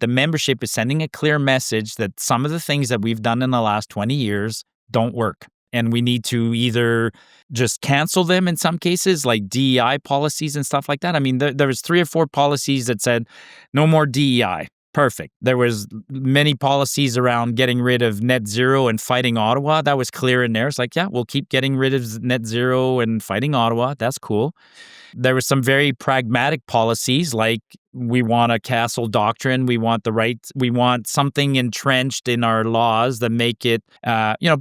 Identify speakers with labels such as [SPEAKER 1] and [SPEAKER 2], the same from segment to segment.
[SPEAKER 1] the membership is sending a clear message that some of the things that we've done in the last 20 years don't work. And we need to either just cancel them in some cases, like DEI policies and stuff like that. I mean, there was 3 or 4 policies that said no more DEI. Perfect. There was many policies around getting rid of net zero and fighting Ottawa. That was clear in there. It's like, yeah, we'll keep getting rid of net zero and fighting Ottawa. That's cool. There were some very pragmatic policies, like we want a castle doctrine. We want we want something entrenched in our laws that make it,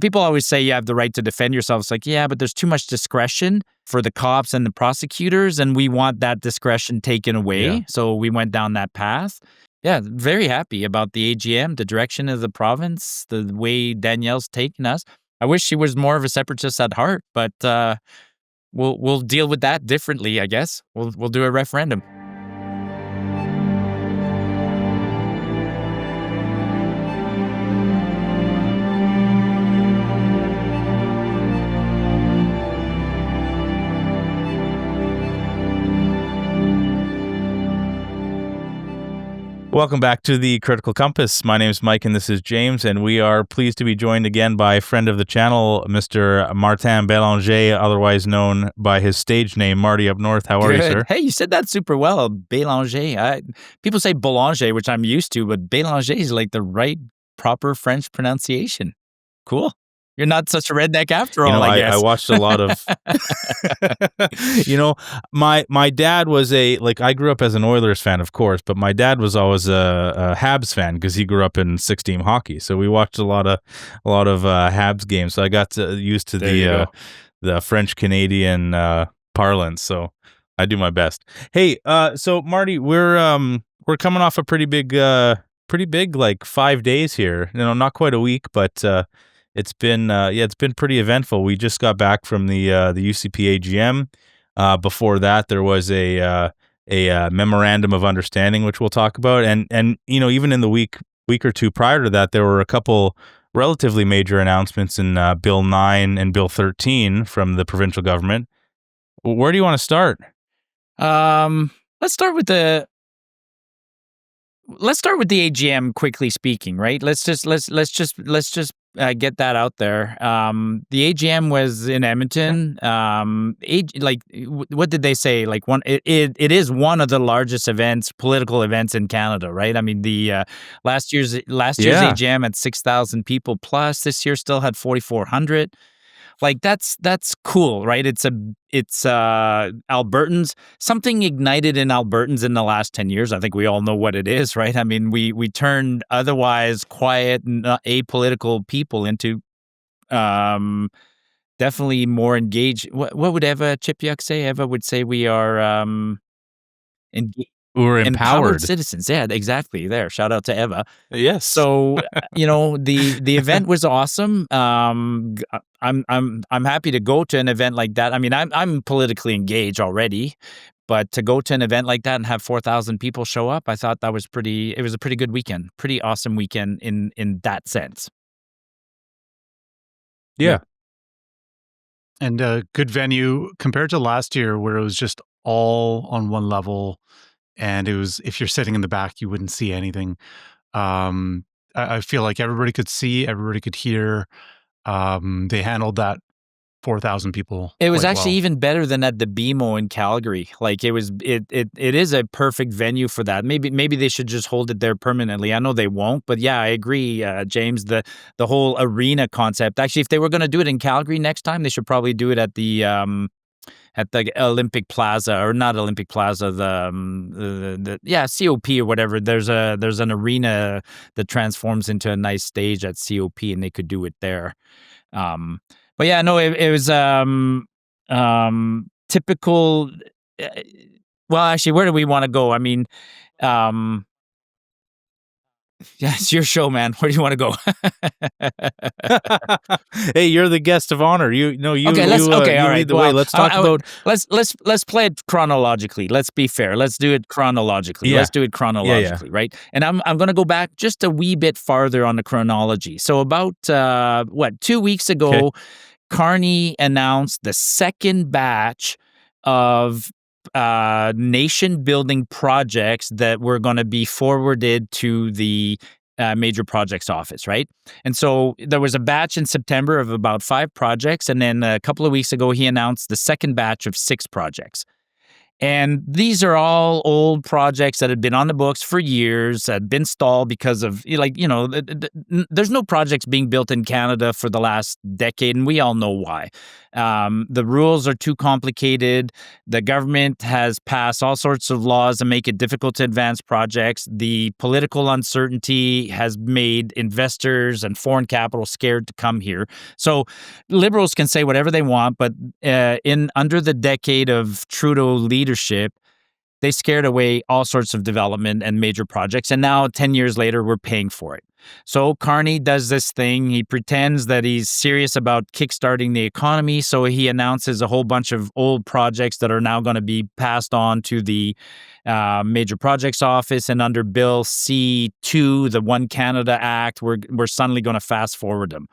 [SPEAKER 1] people always say you have the right to defend yourself. It's like, yeah, but there's too much discretion for the cops and the prosecutors, and we want that discretion taken away. Yeah. So we went down that path. Yeah, very happy about the AGM, the direction of the province, the way Danielle's taken us. I wish she was more of a separatist at heart, but we'll deal with that differently, I guess. We'll do a referendum.
[SPEAKER 2] Welcome back to the Critical Compass. My name is Mike and this is James, and we are pleased to be joined again by a friend of the channel, Mr. Marty Belanger, otherwise known by his stage name, Martyupnorth. How are you, sir?
[SPEAKER 1] Hey, you said that super well, Belanger. People say Belanger, which I'm used to, but Belanger is like the right, proper French pronunciation. Cool. You're not such a redneck after all, I guess.
[SPEAKER 2] I watched a lot of... my dad was I grew up as an Oilers fan, of course, but my dad was always a Habs fan because he grew up in 6-team hockey. So we watched a lot of Habs games. So I got used to the French-Canadian parlance. So I do my best. Hey, so Marty, we're coming off a pretty big, like 5 days here. Not quite a week, but... It's been pretty eventful. We just got back from the UCP AGM. Before that, there was a memorandum of understanding, which we'll talk about, and even in the week or two prior to that, there were a couple relatively major announcements in Bill 9 and Bill 13 from the provincial government. Where do you want to start?
[SPEAKER 1] Let's start with the AGM. Quickly speaking, right? Let's just get that out there. The AGM was in Edmonton. What did they say? Like it is one of the largest political events in Canada, right? I mean, the last year's AGM had 6,000 people plus. This year still had 4,400. Like that's cool, right? It's Albertans. Something ignited in Albertans in the last 10 years. I think we all know what it is, right? I mean, we turned otherwise quiet and apolitical people into definitely more engaged. What would Eva Chipiuk say? Eva would say we are
[SPEAKER 2] We're empowered
[SPEAKER 1] citizens. Yeah, exactly. There. Shout out to Eva.
[SPEAKER 2] Yes.
[SPEAKER 1] So, the event was awesome. I'm happy to go to an event like that. I mean, I'm politically engaged already, but to go to an event like that and have 4,000 people show up, I thought it was a pretty good weekend. Pretty awesome weekend in that sense.
[SPEAKER 2] Yeah.
[SPEAKER 3] And a good venue compared to last year where it was just all on one level. And it was, if you're sitting in the back, you wouldn't see anything. I feel like everybody could see, everybody could hear. They handled that 4,000 people.
[SPEAKER 1] It was actually even better than at the BMO in Calgary. Like it is a perfect venue for that. Maybe they should just hold it there permanently. I know they won't, but yeah, I agree, James. The whole arena concept. Actually, if they were going to do it in Calgary next time, they should probably do it at the Olympic Plaza, or not Olympic Plaza, the COP or whatever. There's an arena that transforms into a nice stage at COP, and they could do it there. But yeah, no, it was typical. Well, actually, where do we want to go? I mean, yeah, it's your show, man. Where do you want to go?
[SPEAKER 2] Hey, you're the guest of honor. You lead the way. Let's talk about.
[SPEAKER 1] Let's play it chronologically. Let's be fair. Let's do it chronologically.
[SPEAKER 2] Yeah.
[SPEAKER 1] Let's do it chronologically, right? And I'm going to go back just a wee bit farther on the chronology. So about 2 weeks ago, Carney announced the second batch of nation-building projects that were going to be forwarded to the major projects office, right? And so there was a batch in September of about 5 projects, and then a couple of weeks ago, he announced the second batch of 6 projects. And these are all old projects that had been on the books for years, had been stalled because of, there's no projects being built in Canada for the last decade, and we all know why. The rules are too complicated. The government has passed all sorts of laws that make it difficult to advance projects. The political uncertainty has made investors and foreign capital scared to come here. So Liberals can say whatever they want, but under the decade of Trudeau leadership, they scared away all sorts of development and major projects. And now 10 years later, we're paying for it. So Carney does this thing. He pretends that he's serious about kickstarting the economy. So he announces a whole bunch of old projects that are now going to be passed on to the Major Projects Office. And under Bill C-2, the One Canada Act, we're suddenly going to fast forward them.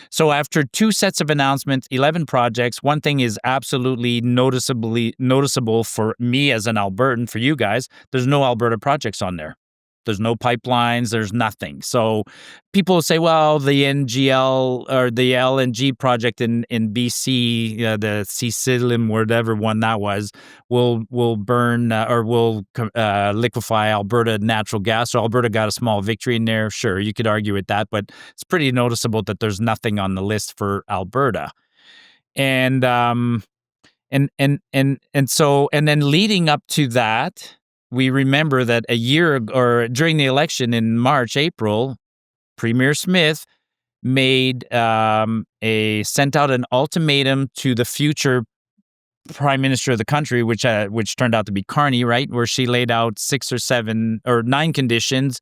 [SPEAKER 1] So after 2 sets of announcements, 11 projects, one thing is absolutely noticeable for me as an Albertan, for you guys, there's no Alberta projects on there. There's no pipelines, there's nothing. So people say, well, the NGL or the LNG project in BC, the Cecilim, whatever one that was, will burn or will liquefy Alberta natural gas. So Alberta got a small victory in there. Sure, you could argue with that, but it's pretty noticeable that there's nothing on the list for Alberta. And so then leading up to that, we remember that a year ago, or during the election in March, April, Premier Smith sent out an ultimatum to the future prime minister of the country, which turned out to be Carney, right, where she laid out 6 or 7 or 9 conditions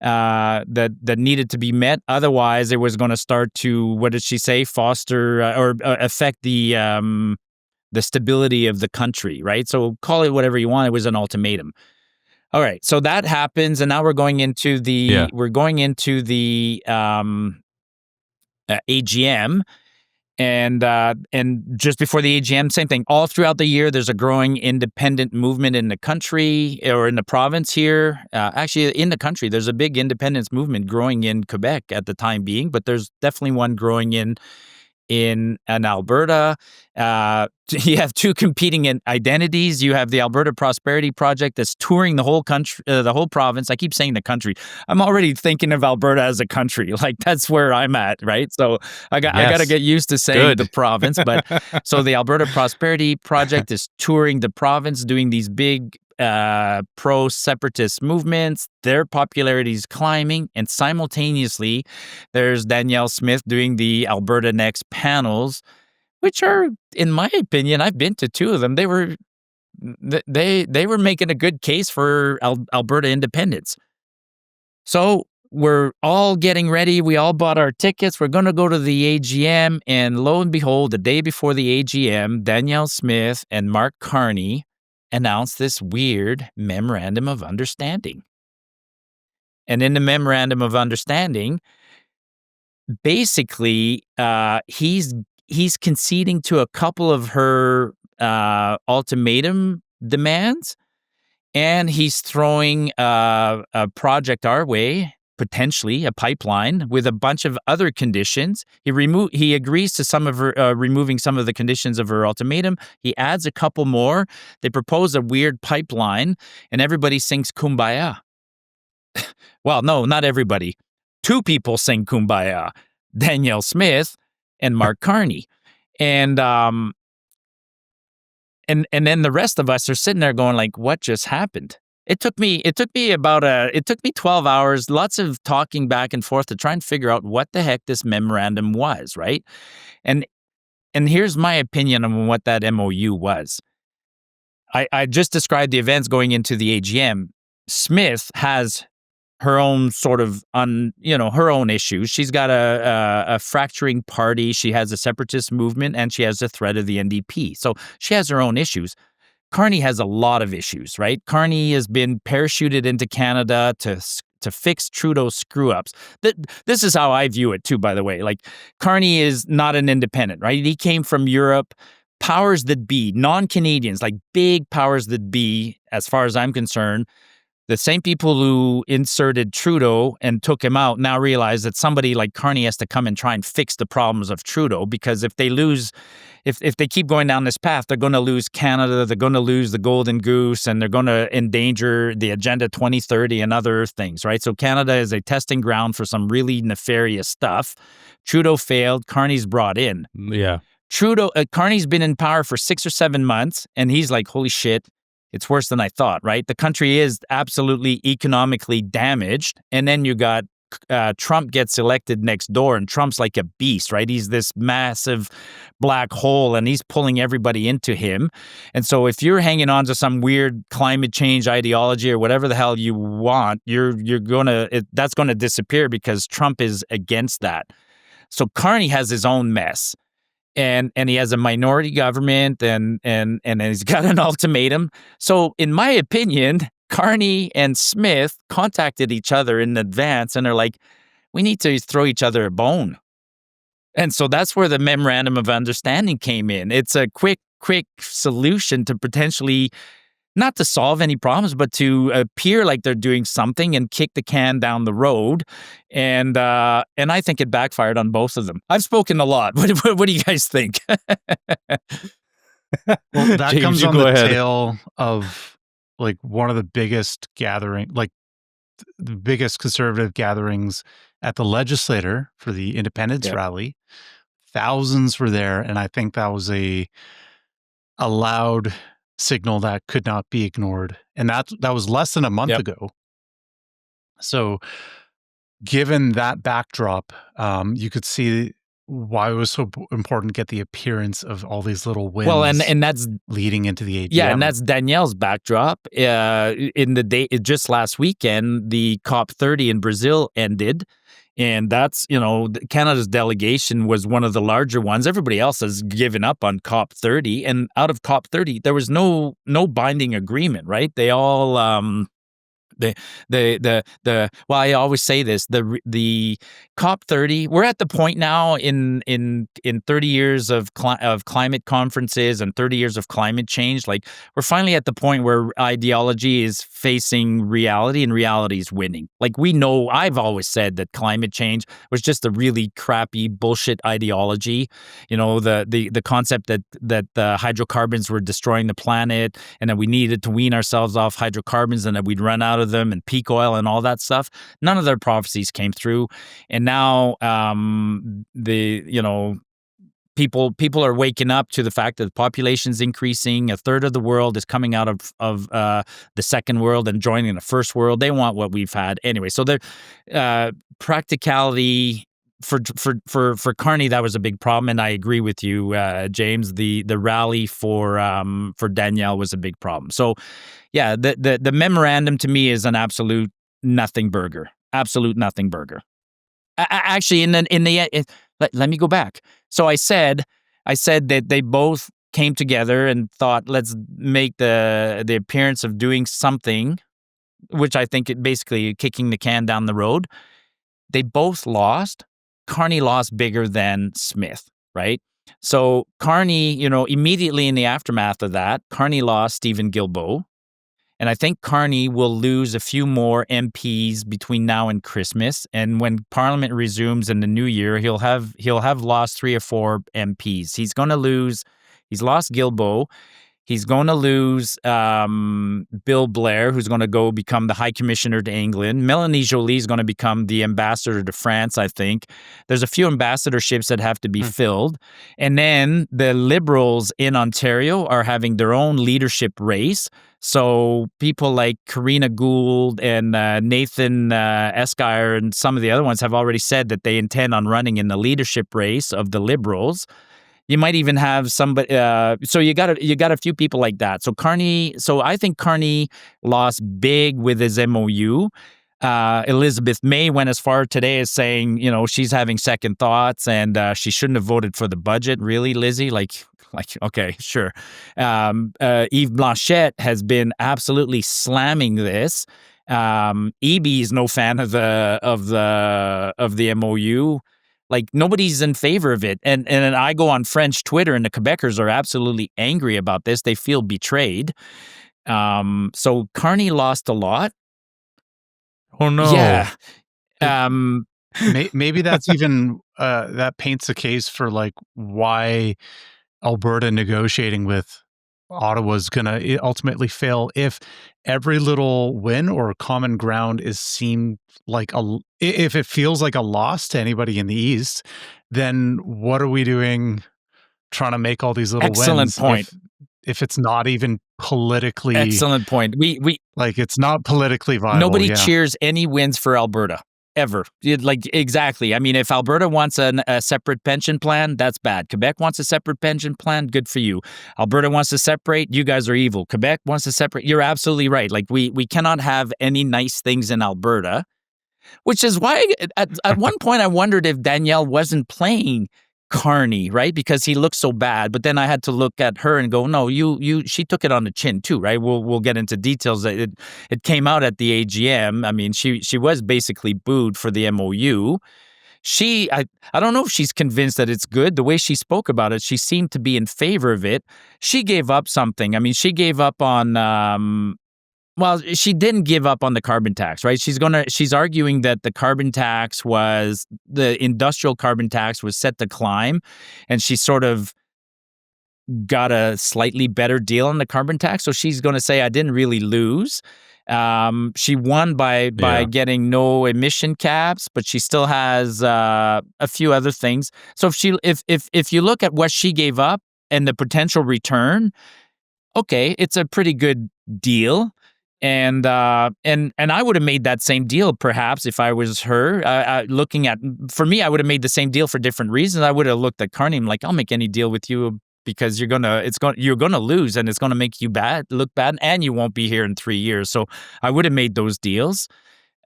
[SPEAKER 1] that needed to be met. Otherwise, it was going to start to, what did she say, foster or affect the stability of the country, right? So call it whatever you want. It was an ultimatum. All right, so that happens, and now we're going into the AGM, and just before the AGM, same thing. All throughout the year, there's a growing independent movement in the country or in the province here. Actually, in the country, there's a big independence movement growing in Quebec at the time being, but there's definitely one growing in Alberta. You have 2 competing identities. You have the Alberta Prosperity Project that's touring the whole country, the whole province. I keep saying the country. I'm already thinking of Alberta as a country. Like, that's where I'm at, right? So I got to get used to saying the province. But so the Alberta Prosperity Project is touring the province, doing these big pro-separatist movements. Their popularity is climbing, and simultaneously, there's Danielle Smith doing the Alberta Next panels, which are, in my opinion, I've been to 2 of them. They were making a good case for Alberta independence. So we're all getting ready. We all bought our tickets. We're going to go to the AGM, and lo and behold, the day before the AGM, Danielle Smith and Mark Carney announced this weird Memorandum of Understanding. And in the Memorandum of Understanding, basically, he's conceding to a couple of her ultimatum demands, and he's throwing a project our way, potentially a pipeline with a bunch of other conditions. He agrees to some of her removing some of the conditions of her ultimatum. He adds a couple more. They propose a weird pipeline, and everybody sings Kumbaya. Well, no, not everybody. 2 people sing Kumbaya: Danielle Smith and Mark Carney, and then the rest of us are sitting there going, like, what just happened? It took me 12 hours, lots of talking back and forth to try and figure out what the heck this memorandum was, right? And here's my opinion on what that MOU was. I just described the events going into the AGM. Smith has her own sort of her own issues. She's got a fracturing party. She has a separatist movement, and she has the threat of the NDP. So she has her own issues. Carney has a lot of issues, right? Carney has been parachuted into Canada to fix Trudeau's screw-ups. This is how I view it too, by the way. Like, Carney is not an independent, right? He came from Europe, powers that be, non-Canadians, like big powers that be, as far as I'm concerned, the same people who inserted Trudeau and took him out now realize that somebody like Carney has to come and try and fix the problems of Trudeau, because if they lose, if they keep going down this path, they're going to lose Canada, they're going to lose the Golden Goose, and they're going to endanger the Agenda 2030 and other things, right? So Canada is a testing ground for some really nefarious stuff. Trudeau failed, Carney's brought in.
[SPEAKER 2] Yeah.
[SPEAKER 1] Carney's been in power for 6 or 7 months, and he's like, holy shit, it's worse than I thought, right? The country is absolutely economically damaged. And then you got Trump gets elected next door, and Trump's like a beast, right? He's this massive black hole, and he's pulling everybody into him. And so if you're hanging on to some weird climate change ideology or whatever the hell you want, that's gonna disappear because Trump is against that. So Carney has his own mess. And he has a minority government, and he's got an ultimatum. So in my opinion, Carney and Smith contacted each other in advance and are like, we need to throw each other a bone. And so that's where the Memorandum of Understanding came in. It's a quick solution to potentially, not to solve any problems, but to appear like they're doing something and kick the can down the road. And I think it backfired on both of them. I've spoken a lot. What do you guys think?
[SPEAKER 3] Well, that
[SPEAKER 2] James,
[SPEAKER 3] comes
[SPEAKER 2] you
[SPEAKER 3] on
[SPEAKER 2] go
[SPEAKER 3] the
[SPEAKER 2] ahead.
[SPEAKER 3] tail of like one of the biggest gathering, like the biggest conservative gatherings at the legislature for the independence rally. Thousands were there, and I think that was a loud signal that could not be ignored. And that was less than a month ago. So given that backdrop, you could see why it was so important to get the appearance of all these little wins.
[SPEAKER 1] Well, and that's
[SPEAKER 3] leading into the AGM.
[SPEAKER 1] Yeah, and that's Danielle's backdrop. In the day, just last weekend, the COP30 in Brazil ended. And that's, Canada's delegation was one of the larger ones. Everybody else has given up on COP30. And out of COP30, there was no binding agreement, right? They all, well, I always say this, the COP30, we're at the point now in 30 years of climate conferences and 30 years of climate change, like we're finally at the point where ideology is facing reality and reality is winning. Like we know, I've always said that climate change was just a really crappy bullshit ideology. The concept that the hydrocarbons were destroying the planet and that we needed to wean ourselves off hydrocarbons and that we'd run out of them, and peak oil and all that stuff. None of their prophecies came through. And now people are waking up to the fact that the population's increasing. A third of the world is coming out of the second world and joining the first world. They want what we've had anyway. So their practicality for Carney, that was a big problem, and I agree with you, James. The rally for Danielle was a big problem. So, yeah, the memorandum to me is an absolute nothing burger. Absolute nothing burger. Actually, let me go back. So I said that they both came together and thought, let's make the appearance of doing something, which I think it basically kicking the can down the road. They both lost. Carney lost bigger than Smith, right? So Carney, immediately in the aftermath of that, Carney lost Stephen Guilbeault. And I think Carney will lose a few more MPs between now and Christmas. And when Parliament resumes in the new year, he'll have lost 3 or 4 MPs. He's lost Guilbeault. He's going to lose Bill Blair, who's going to go become the High Commissioner to England. Melanie Joly is going to become the ambassador to France, I think. There's a few ambassadorships that have to be filled. And then the Liberals in Ontario are having their own leadership race. So people like Karina Gould and Nathan Esquire and some of the other ones have already said that they intend on running in the leadership race of the Liberals. You might even have somebody. So you got a few people like that. So I think Carney lost big with his MOU. Elizabeth May went as far today as saying, she's having second thoughts and she shouldn't have voted for the budget. Really, Lizzie? Like, okay, sure. Yves Blanchette has been absolutely slamming this. Eby is no fan of the MOU. Like nobody's in favor of it. And I go on French Twitter and the Quebecers are absolutely angry about this. They feel betrayed. So Carney lost a lot.
[SPEAKER 2] Oh no.
[SPEAKER 1] Yeah.
[SPEAKER 3] Maybe that's even that paints a case for like why Alberta negotiating with Ottawa's gonna ultimately fail if every little win or common ground is seen like if it feels like a loss to anybody in the East, then what are we doing trying to make all these little
[SPEAKER 1] Excellent
[SPEAKER 3] wins
[SPEAKER 1] point.
[SPEAKER 3] if it's not even politically
[SPEAKER 1] Excellent point. We
[SPEAKER 3] like it's not politically viable.
[SPEAKER 1] nobody cheers any wins for Alberta. Ever. Like, exactly. I mean, if Alberta wants a separate pension plan, that's bad. Quebec wants a separate pension plan, good for you. Alberta wants to separate, you guys are evil. Quebec wants to separate, you're absolutely right. Like, we cannot have any nice things in Alberta, which is why at one point I wondered if Danielle wasn't playing Carney, right? Because he looked so bad. But then I had to look at her and go, no, she took it on the chin too, right? We'll get into details. It came out at the AGM. I mean, she was basically booed for the MOU. I don't know if she's convinced that it's good. The way she spoke about it, she seemed to be in favor of it. She gave up something. I mean, she gave up on well, she didn't give up on the carbon tax, right? She's arguing that the industrial carbon tax was set to climb, and she sort of got a slightly better deal on the carbon tax. So she's going to say, I didn't really lose. She won by getting no emission caps, but she still has a few other things. So if you look at what she gave up and the potential return, okay, it's a pretty good deal. And I would have made that same deal perhaps if I was her. For me, I would have made the same deal for different reasons. I would have looked at Carney and like, I'll make any deal with you because you're gonna lose and it's gonna make you look bad, and you won't be here in 3 years. So I would have made those deals.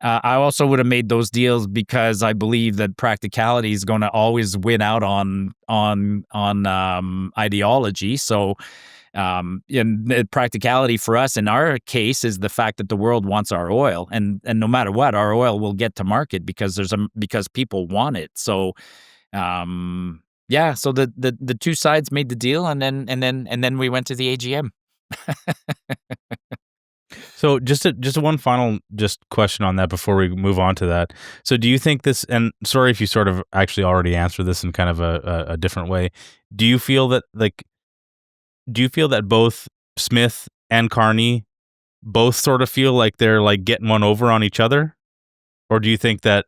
[SPEAKER 1] I also would have made those deals because I believe that practicality is going to always win out on ideology. So. And practicality for us in our case is the fact that the world wants our oil, and no matter what, our oil will get to market because because people want it. So, so the two sides made the deal, and then we went to the AGM.
[SPEAKER 2] So just one final question on that before we move on to that. So do you think this, and sorry if you sort of actually already answered this in kind of a different way, do you feel that both Smith and Carney both sort of feel like they're like getting one over on each other? Or do you think that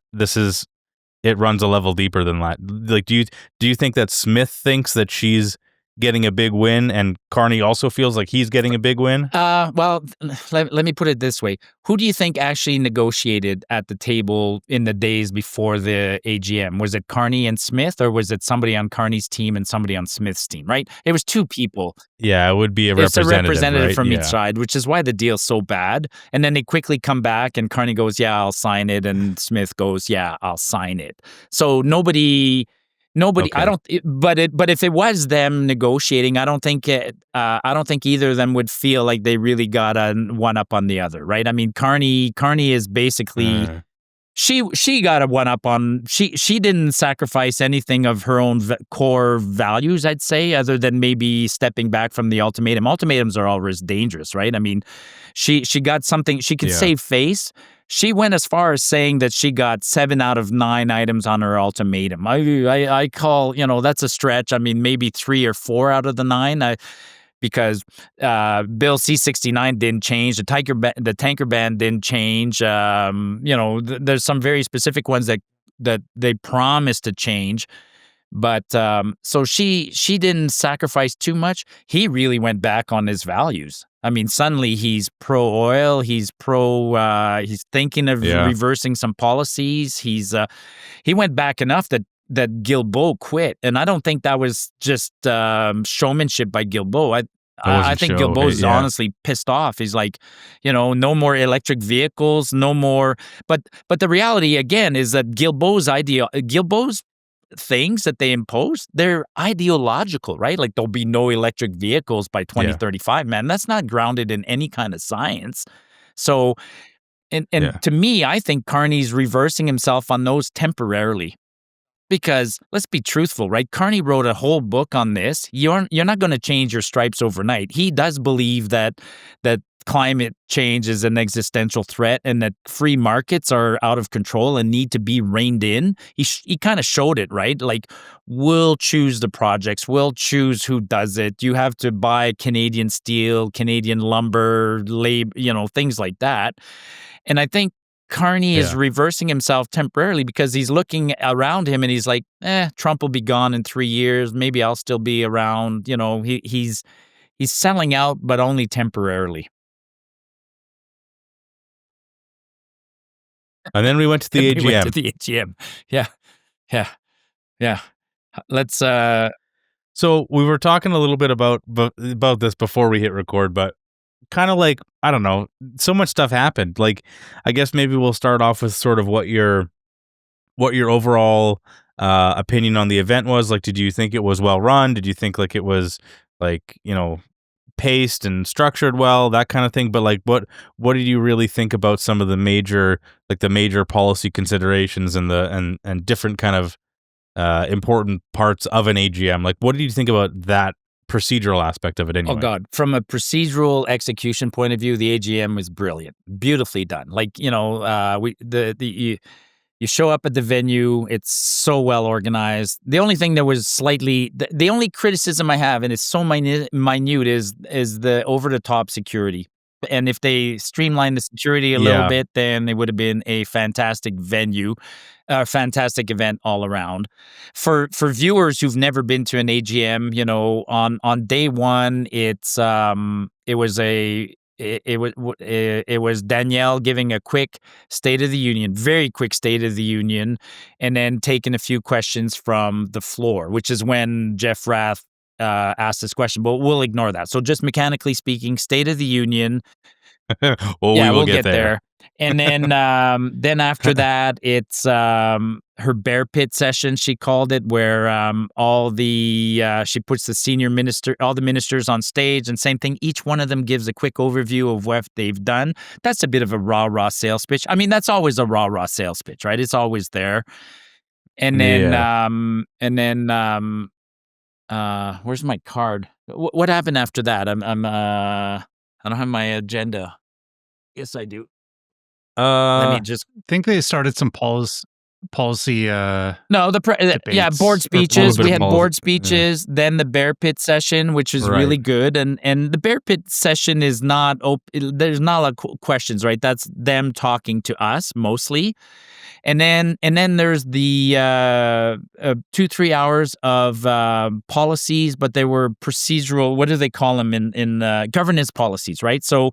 [SPEAKER 2] it runs a level deeper than that? Like, do you think that Smith thinks that she's getting a big win and Carney also feels like he's getting a big win?
[SPEAKER 1] Well, let me put it this way. Who do you think actually negotiated at the table in the days before the AGM? Was it Carney and Smith, or was it somebody on Carney's team and somebody on Smith's team, right? It was two people.
[SPEAKER 2] Yeah, it would be
[SPEAKER 1] It's a representative
[SPEAKER 2] right?
[SPEAKER 1] from each side, which is why the deal's so bad. And then they quickly come back and Carney goes, yeah, I'll sign it. And Smith goes, yeah, I'll sign it. So nobody, okay. But if it was them negotiating, I don't think either of them would feel like they really got a one up on the other, right? I mean, Carney is basically she got a one up on she didn't sacrifice anything of her own core values, I'd say, other than maybe stepping back from the ultimatum. Ultimatums are always dangerous, right? I mean, she got something she could save face. She went as far as saying that she got 7 out of 9 items on her ultimatum. I call, that's a stretch. I mean, maybe 3 or 4 out of the 9. Because Bill C-69 didn't change, the tanker ban didn't change. There's some very specific ones that they promised to change. But so she didn't sacrifice too much. He really went back on his values. I mean, suddenly he's pro-oil. He's he's thinking of reversing some policies. He went back enough that Guilbeault quit. And I don't think that was just showmanship by Guilbeault. I think Guilbeault's honestly pissed off. He's like, no more electric vehicles, no more. But the reality, again, is that Guilbeault's things that they impose, they're ideological, right? Like there'll be no electric vehicles by 2035, man. That's not grounded in any kind of science. So, and to me, I think Carney's reversing himself on those temporarily. Because let's be truthful, right? Carney wrote a whole book on this. You're not going to change your stripes overnight. He does believe that climate change is an existential threat and that free markets are out of control and need to be reined in. He kind of showed it, right? Like, we'll choose the projects, we'll choose who does it. You have to buy Canadian steel, Canadian lumber, labor, things like that. And I think Carney is reversing himself temporarily because he's looking around him and he's like, Trump will be gone in 3 years. Maybe I'll still be around. He's selling out, but only temporarily.
[SPEAKER 2] And then we went to the AGM.
[SPEAKER 1] We went to the AGM. Yeah. Let's.
[SPEAKER 2] So we were talking a little bit about this before we hit record, but kind of like, I don't know, so much stuff happened. Like, I guess maybe we'll start off with sort of what your overall opinion on the event was. Like, did you think it was well run? Did you think like it was like, paced and structured well, that kind of thing? But like, what did you really think about some of the major policy considerations and different kind of important parts of an AGM? Like, what did you think about that procedural aspect of it anyway?
[SPEAKER 1] Oh God, from a procedural execution point of view, the AGM was brilliant, beautifully done. Like, you show up at the venue, it's so well organized. The only thing that was slightly, the only criticism I have, and it's so minute, is the over the top security. And if they streamlined the security a little bit, then it would have been a fantastic venue, a fantastic event all around. For viewers who've never been to an AGM, on day one, it was Danielle giving a quick State of the Union, very quick State of the Union, and then taking a few questions from the floor, which is when Jeff Rath asked this question, but we'll ignore that. So just mechanically speaking, State of the Union.
[SPEAKER 2] We'll get there.
[SPEAKER 1] And then after that, it's her bear pit session, she called it, where she puts all the ministers on stage, and same thing. Each one of them gives a quick overview of what they've done. That's a bit of a rah-rah sales pitch. I mean, that's always a rah-rah sales pitch, right? It's always there. And then, where's my card? What happened after that? I don't have my agenda. Yes, I do. Let me just
[SPEAKER 3] think they started some policy.
[SPEAKER 1] No, board speeches. We had board speeches. Then the bear pit session, which is really good, and the bear pit session is not open. There's not a lot of questions, right? That's them talking to us mostly. And then there's the 2-3 hours of policies, but they were procedural. What do they call them in governance policies, right? So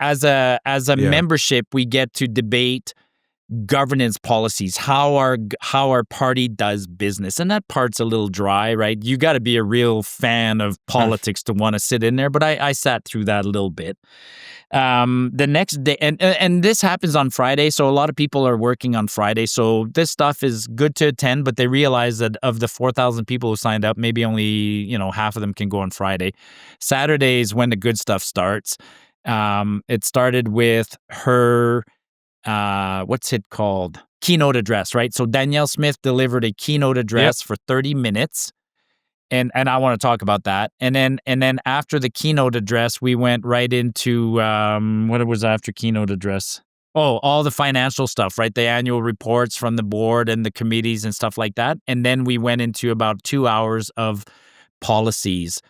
[SPEAKER 1] as a membership, we get to debate governance policies, how our party does business, and that part's a little dry, right? You got to be a real fan of politics to want to sit in there. But I sat through that a little bit. The next day, and this happens on Friday, so a lot of people are working on Friday. So this stuff is good to attend, but they realize that of the 4,000 people who signed up, maybe only half of them can go on Friday. Saturday is when the good stuff starts. It started with her. What's it called? Keynote address, right? So Danielle Smith delivered a keynote address for 30 minutes. And I want to talk about that. And then after the keynote address, we went right into what was after keynote address? Oh, all the financial stuff, right? The annual reports from the board and the committees and stuff like that. And then we went into about 2 hours of policies.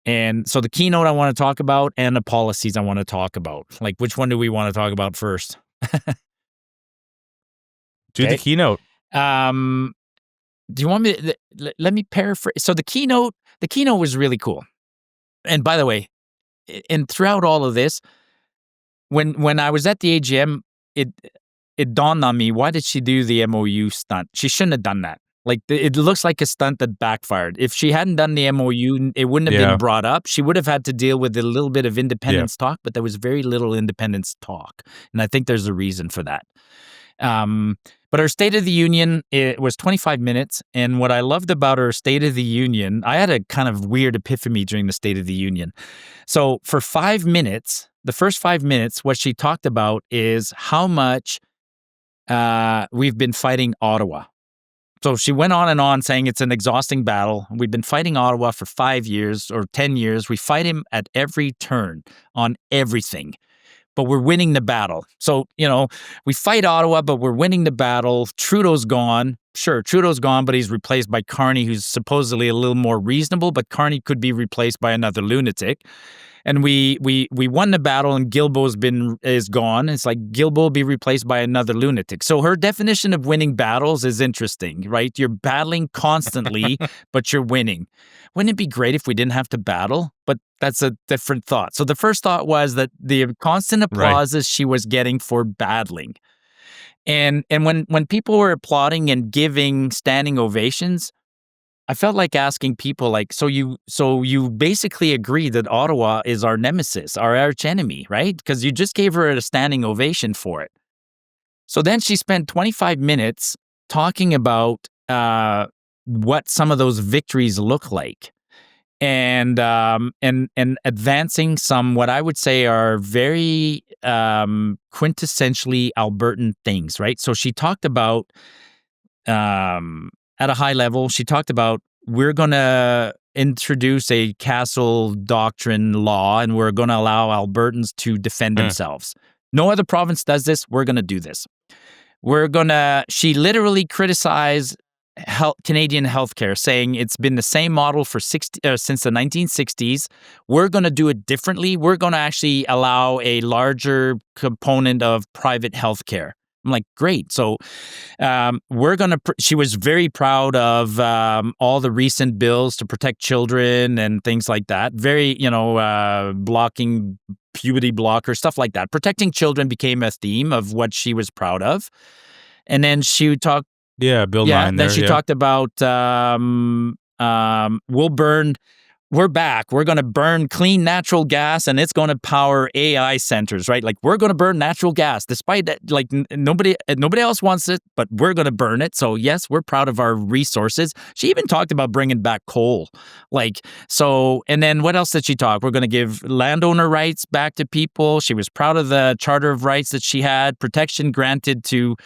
[SPEAKER 1] And so the keynote I want to talk about and the policies I want to talk about. Like, which one do we want to talk about first?
[SPEAKER 2] Do the keynote.
[SPEAKER 1] Do you want me to, let me paraphrase? So the keynote was really cool. And by the way, and throughout all of this, when I was at the AGM, it dawned on me, why did she do the MOU stunt? She shouldn't have done that. Like, it looks like a stunt that backfired. If she hadn't done the MOU, it wouldn't have been brought up. She would have had to deal with a little bit of independence talk, but there was very little independence talk. And I think there's a reason for that. But her State of the Union, it was 25 minutes. And what I loved about her State of the Union, I had a kind of weird epiphany during the State of the Union. So for 5 minutes, the first 5 minutes, what she talked about is how much we've been fighting Ottawa. So she went on and on saying it's an exhausting battle. We've been fighting Ottawa for 5 years or 10 years. We fight him at every turn on everything, but we're winning the battle. So, we fight Ottawa, but we're winning the battle. Trudeau's gone. Sure, Trudeau's gone, but he's replaced by Carney, who's supposedly a little more reasonable, but Carney could be replaced by another lunatic. And we won the battle, and Guilbeault is gone. It's like Guilbeault will be replaced by another lunatic. So her definition of winning battles is interesting, right? You're battling constantly, but you're winning. Wouldn't it be great if we didn't have to battle? But that's a different thought. So the first thought was that the constant applauses she was getting for battling. And when people were applauding and giving standing ovations, I felt like asking people like, so you basically agree that Ottawa is our nemesis, our arch enemy, right? Because you just gave her a standing ovation for it. So then she spent 25 minutes talking about what some of those victories look like, and advancing some what I would say are very quintessentially Albertan things, right? So she talked about at a high level, she talked about we're going to introduce a castle doctrine law and we're going to allow Albertans to defend themselves. No other province does this. We're going to do this. She literally criticized Canadian healthcare, saying it's been the same model for since the 1960s. We're going to do it differently. We're going to actually allow a larger component of private healthcare. I'm like, great. So she was very proud of all the recent bills to protect children and things like that. Very, blocking puberty blocker, stuff like that. Protecting children became a theme of what she was proud of. And then she talked.
[SPEAKER 2] Yeah, Bill 9
[SPEAKER 1] then she talked about we're back. We're going to burn clean natural gas and it's going to power AI centers, right? Like we're going to burn natural gas despite that, like nobody else wants it, but we're going to burn it. So yes, we're proud of our resources. She even talked about bringing back coal. And then what else did she talk? We're going to give landowner rights back to people. She was proud of the Charter of Rights that she had, protection granted to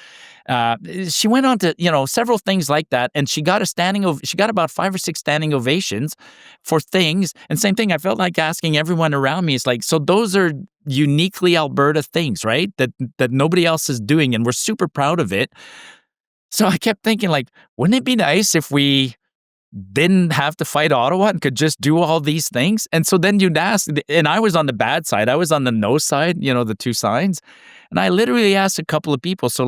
[SPEAKER 1] she went on to, several things like that. And she got she got about 5 or 6 standing ovations for things. And same thing, I felt like asking everyone around me, it's like, so those are uniquely Alberta things, right? That nobody else is doing. And we're super proud of it. So I kept thinking like, wouldn't it be nice if we didn't have to fight Ottawa and could just do all these things? And so then you'd ask, and I was on the bad side. I was on the no side, the two sides. And I literally asked a couple of people, so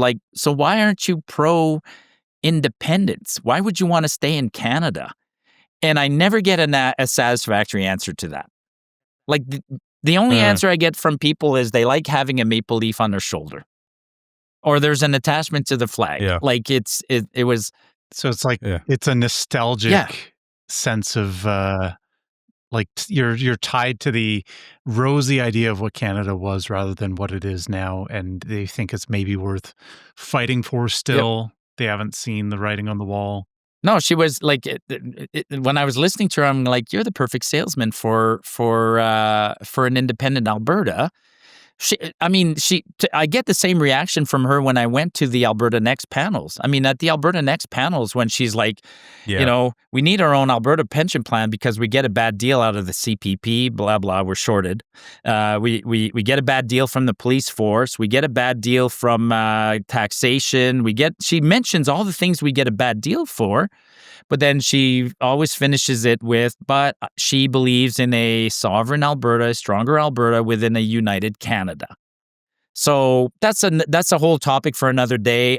[SPEAKER 1] why aren't you pro-independence? Why would you want to stay in Canada? And I never get a satisfactory answer to that. Like the only answer I get from people is they like having a maple leaf on their shoulder. Or there's an attachment to the flag.
[SPEAKER 2] Yeah.
[SPEAKER 1] Like it was.
[SPEAKER 3] So it's like, it's a nostalgic sense of you're tied to the rosy idea of what Canada was rather than what it is now, and they think it's maybe worth fighting for still. Yep. They haven't seen the writing on the wall.
[SPEAKER 1] No, she was like, when I was listening to her, I'm like, you're the perfect salesman for an independent Alberta. I get the same reaction from her when I went to the Alberta Next panels. I mean, at the Alberta Next panels, when she's like, we need our own Alberta pension plan because we get a bad deal out of the CPP, blah, blah, we're shorted. We get a bad deal from the police force. We get a bad deal from taxation. She mentions all the things we get a bad deal for. But then she always finishes it with, but she believes in a sovereign Alberta, a stronger Alberta within a united Canada. So that's a whole topic for another day.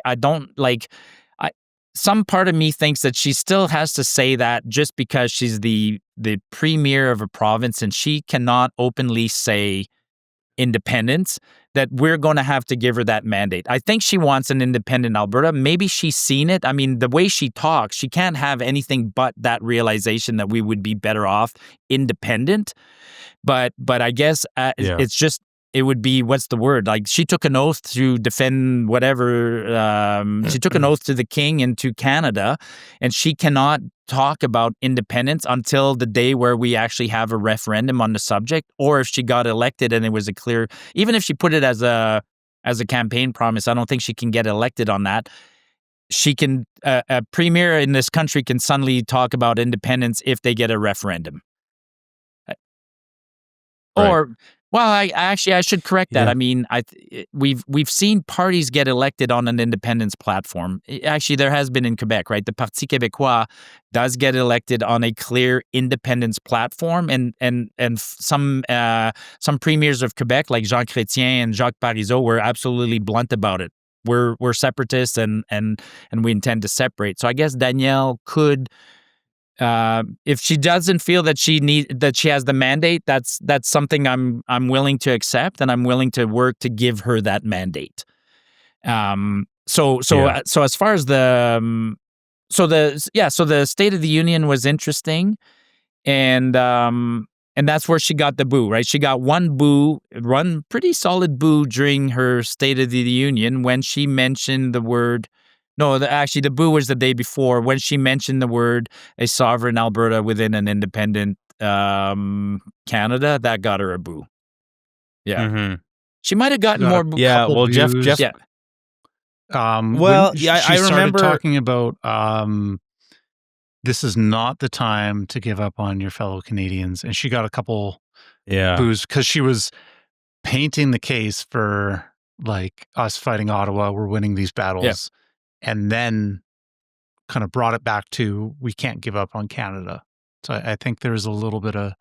[SPEAKER 1] Some part of me thinks that she still has to say that just because she's the premier of a province and she cannot openly say independence, that we're going to have to give her that mandate. I think she wants an independent Alberta. Maybe she's seen it. I mean, the way she talks, she can't have anything but that realization that we would be better off independent. But I guess it's just, it would be, what's the word? Like she took an oath to defend whatever. She took an oath to the king and to Canada, and she cannot talk about independence until the day where we actually have a referendum on the subject, or if she got elected and it was a clear, even if she put it as a campaign promise, I don't think she can get elected on that. she can a premier in this country can suddenly talk about independence if they get a referendum.
[SPEAKER 2] Right.
[SPEAKER 1] Or, well, I should correct that.
[SPEAKER 2] Yeah.
[SPEAKER 1] I mean, we've seen parties get elected on an independence platform. Actually, there has been in Quebec, right? The Parti Québécois does get elected on a clear independence platform, and some premiers of Quebec, like Jean Chrétien and Jacques Parizeau, were absolutely blunt about it. We're separatists, and we intend to separate. So I guess Danielle could. If she doesn't feel that she has the mandate, that's something I'm willing to accept, and I'm willing to work to give her that mandate. So as far as the State of the Union was interesting, and that's where she got the boo, right? She got one pretty solid boo during her State of the Union when she mentioned the word. No, actually, the boo was the day before when she mentioned the word a sovereign Alberta within an independent Canada. That got her a boo. Yeah.
[SPEAKER 2] Mhm.
[SPEAKER 1] She might have gotten
[SPEAKER 3] Got
[SPEAKER 1] more.
[SPEAKER 3] a
[SPEAKER 2] Yeah,
[SPEAKER 3] couple
[SPEAKER 2] well, Jeff-
[SPEAKER 3] views.
[SPEAKER 1] Yeah.
[SPEAKER 2] Well,
[SPEAKER 3] When
[SPEAKER 2] yeah,
[SPEAKER 3] she
[SPEAKER 2] I
[SPEAKER 3] started
[SPEAKER 2] remember-
[SPEAKER 3] talking about this is not the time to give up on your fellow Canadians, and she got a couple
[SPEAKER 2] Yeah.
[SPEAKER 3] boos because she was painting the case for like us fighting Ottawa, we're winning these battles, and then kind of brought it back to we can't give up on Canada. So I think there's a little bit of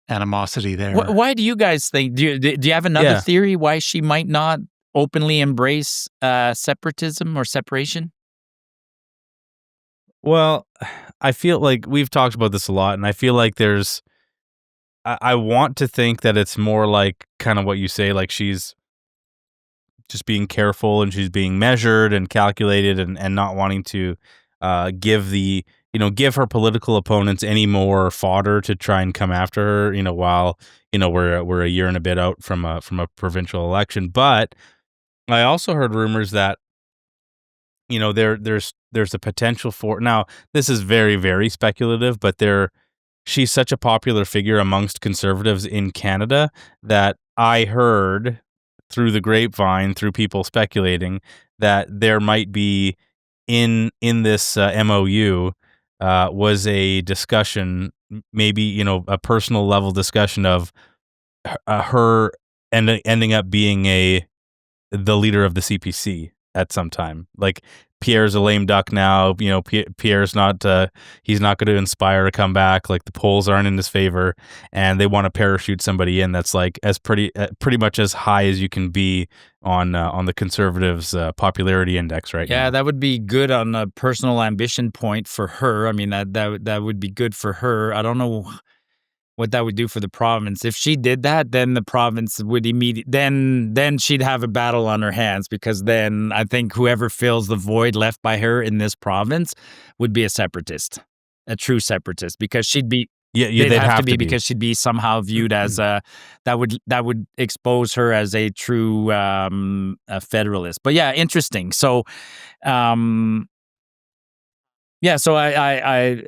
[SPEAKER 3] animosity there.
[SPEAKER 1] Why do you guys think? Do you have another
[SPEAKER 2] Yeah.
[SPEAKER 1] theory why she might not openly embrace separatism or separation?
[SPEAKER 2] Well, I feel like we've talked about this a lot, and I feel like there's. I want to think that it's more like kind of what you say, like she's just being careful and she's being measured and calculated, and not wanting to give her political opponents any more fodder to try and come after her. While we're a year and a bit out from a provincial election, but I also heard rumors that there's a potential for, now this is very, very speculative, but she's such a popular figure amongst conservatives in Canada that I heard through the grapevine, through people speculating, that there might be in this MOU was a discussion, maybe a personal level discussion of her ending up being the leader of the CPC at some time. Like, Pierre's a lame duck now. Pierre's not. He's not going to inspire a comeback. Like, the polls aren't in his favor, and they want to parachute somebody in that's like as pretty much as high as you can be on the Conservatives' popularity index right now.
[SPEAKER 1] Yeah, that would be good on a personal ambition point for her. I mean, that would be good for her. I don't know what that would do for the province. If she did that, then the province would then she'd have a battle on her hands, because then I think whoever fills the void left by her in this province would be a separatist, a true separatist, because she'd be.
[SPEAKER 2] Yeah,
[SPEAKER 1] they'd have to be because she'd be somehow viewed as that would expose her as a true a federalist. But yeah, interesting. So. Yeah, so I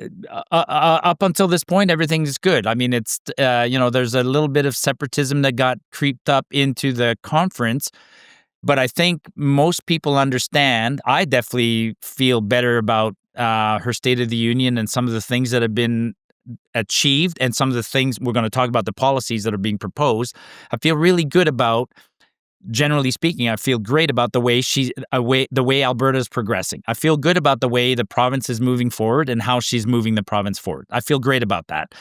[SPEAKER 1] up until this point, everything's good. I mean, it's there's a little bit of separatism that got creeped up into the conference, but I think most people understand. I definitely feel better about her State of the Union and some of the things that have been achieved, and some of the things we're going to talk about, the policies that are being proposed. I feel really good about. Generally speaking, I feel great about the way Alberta is progressing. I feel good about the way the province is moving forward and how she's moving the province forward. I feel great about that.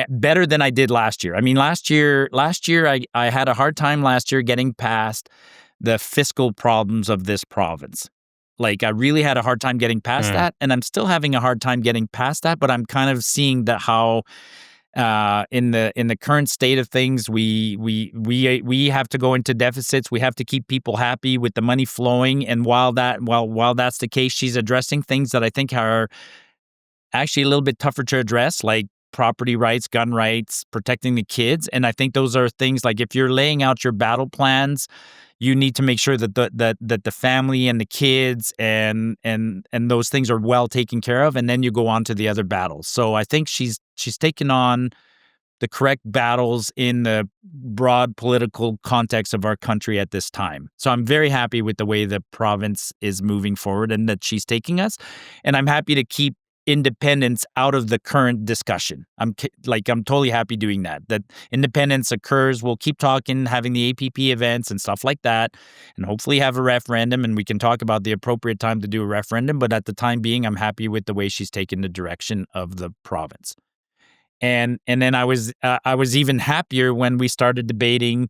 [SPEAKER 1] Better than I did last year. I mean, last year I had a hard time last year getting past the fiscal problems of this province. Like, I really had a hard time getting past that, and I'm still having a hard time getting past that, but I'm kind of seeing that how in the current state of things, we have to go into deficits. We have to keep people happy with the money flowing. And while that's the case, she's addressing things that I think are actually a little bit tougher to address, like property rights, gun rights, protecting the kids. And I think those are things like, if you're laying out your battle plans, you need to make sure that the family and the kids and those things are well taken care of, and then you go on to the other battles. So I think she's taken on the correct battles in the broad political context of our country at this time. So I'm very happy with the way the province is moving forward and that she's taking us. And I'm happy to keep independence out of the current discussion. I'm totally happy doing that. That independence occurs. We'll keep talking, having the APP events and stuff like that, and hopefully have a referendum, and we can talk about the appropriate time to do a referendum. But at the time being, I'm happy with the way she's taken the direction of the province. And then I was even happier when we started debating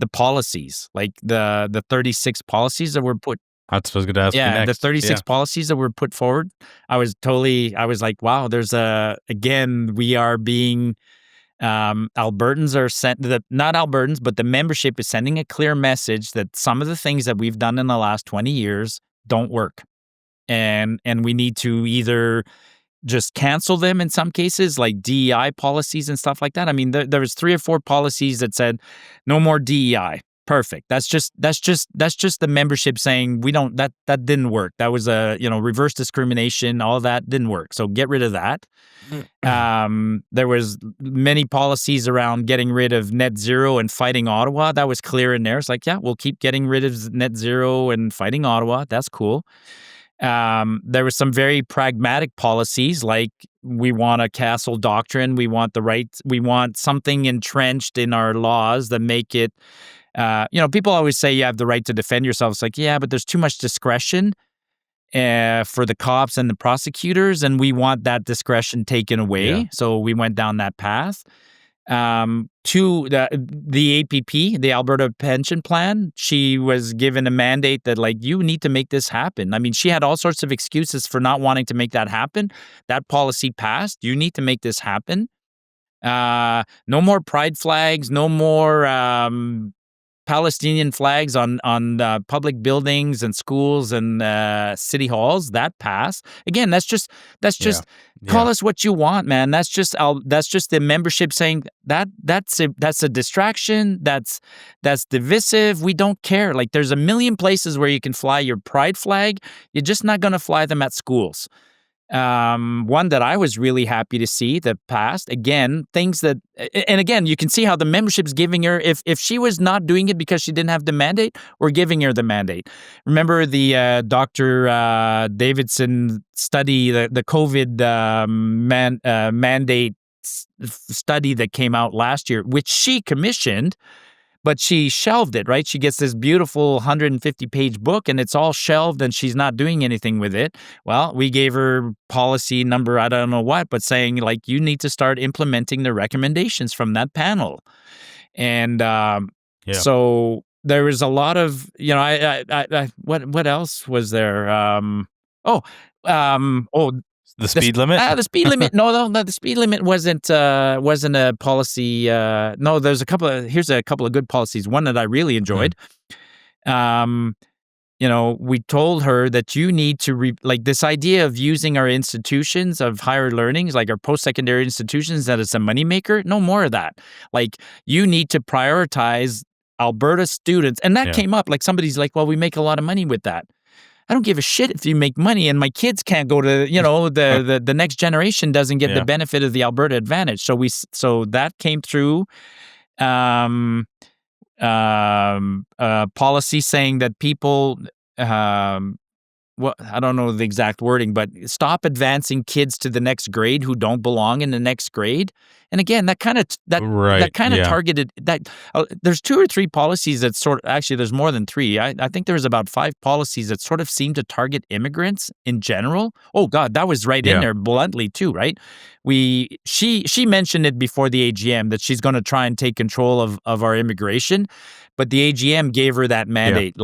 [SPEAKER 1] the policies, like the 36 policies that were put.
[SPEAKER 2] That's what I was going to ask you next.
[SPEAKER 1] The 36 policies that were put forward. I was like, wow, again, we are being, Albertans are not Albertans, but the membership is sending a clear message that some of the things that we've done in the last 20 years don't work. And we need to either just cancel them in some cases, like DEI policies and stuff like that. I mean, there was 3 or 4 policies that said no more DEI. Perfect. That's just the membership saying that didn't work. That was reverse discrimination. All that didn't work. So get rid of that. There was many policies around getting rid of net zero and fighting Ottawa. That was clear in there. It's like, yeah, we'll keep getting rid of net zero and fighting Ottawa. That's cool. There was some very pragmatic policies, like we want a castle doctrine. We want we want something entrenched in our laws that make it, people always say you have the right to defend yourself. It's like, yeah, but there's too much discretion for the cops and the prosecutors, and we want that discretion taken away. Yeah. So we went down that path. To the APP, the Alberta Pension Plan, she was given a mandate that, like, you need to make this happen. I mean, she had all sorts of excuses for not wanting to make that happen. That policy passed. You need to make this happen. No more pride flags. No more Palestinian flags on public buildings and schools and city halls. That passed. Again, that's just call us what you want, man. That's just the membership saying that's a distraction. That's divisive. We don't care. Like, there's a million places where you can fly your pride flag. You're just not going to fly them at schools. One that I was really happy to see that passed. Again, you can see how the membership's giving her, if she was not doing it because she didn't have the mandate, we're giving her the mandate. Remember the Dr. Davidson study, the COVID mandate study that came out last year, which she commissioned, but she shelved it, right? She gets this beautiful 150-page book, and it's all shelved, and she's not doing anything with it. Well, we gave her policy number, I don't know what, but saying, like, you need to start implementing the recommendations from that panel. And so there was a lot of, what else was there?
[SPEAKER 2] The speed limit?
[SPEAKER 1] The speed limit. No, the speed limit wasn't a policy. No, here's a couple of good policies. One that I really enjoyed. We told her that you need to this idea of using our institutions of higher learnings, like our post-secondary institutions, that it's a moneymaker. No more of that. Like, you need to prioritize Alberta students. And that came up. Like, somebody's like, well, we make a lot of money with that. I don't give a shit if you make money and my kids can't go to, the next generation doesn't get the benefit of the Alberta advantage. So that came through. Policy saying that people, I don't know the exact wording, but stop advancing kids to the next grade who don't belong in the next grade. And again, that kind of targeted that. There's 2 or 3 policies that actually there's more than 3. I think there's about 5 policies that sort of seem to target immigrants in general. Oh God, that was right in there bluntly too, right? She mentioned it before the AGM that she's going to try and take control of our immigration, but the AGM gave her that mandate.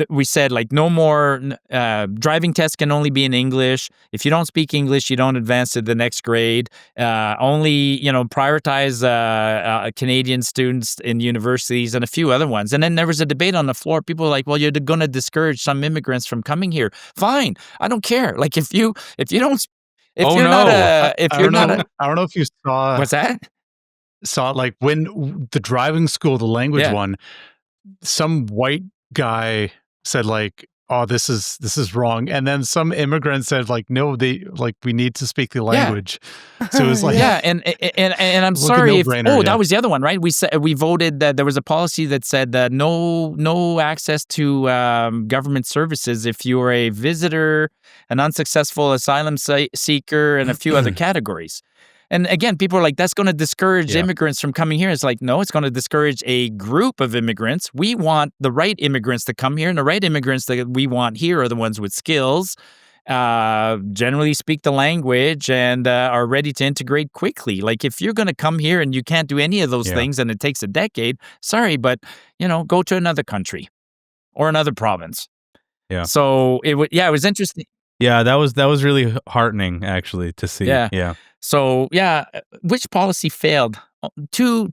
[SPEAKER 1] We said, like, no more driving tests can only be in English. If you don't speak English, you don't advance to the next grade. Only, prioritize Canadian students in universities and a few other ones. And then there was a debate on the floor. People were like, well, you're going to discourage some immigrants from coming here. Fine. I don't care. Like, I don't know
[SPEAKER 3] if you saw.
[SPEAKER 1] What's that?
[SPEAKER 3] Saw, like, when the driving school, the language one, some white guy said, like, oh, this is wrong. And then some immigrants said, like, no, we need to speak the language. So it was like,
[SPEAKER 1] yeah, and I'm
[SPEAKER 3] Look, a
[SPEAKER 1] sorry if
[SPEAKER 3] no-brainer,
[SPEAKER 1] that was the other one, right? We voted that there was a policy that said no access to government services if you are a visitor, an unsuccessful asylum seeker, and a few other categories. And again, people are like, that's going to discourage immigrants from coming here. It's like, no, it's going to discourage a group of immigrants. We want the right immigrants to come here, and the right immigrants that we want here are the ones with skills, generally speak the language, and are ready to integrate quickly. Like, if you're going to come here and you can't do any of those things and it takes a decade, sorry, but, go to another country or another province.
[SPEAKER 2] Yeah.
[SPEAKER 1] So it was interesting.
[SPEAKER 2] Yeah, that was really heartening, actually, to see. Yeah.
[SPEAKER 1] So which policy failed? Two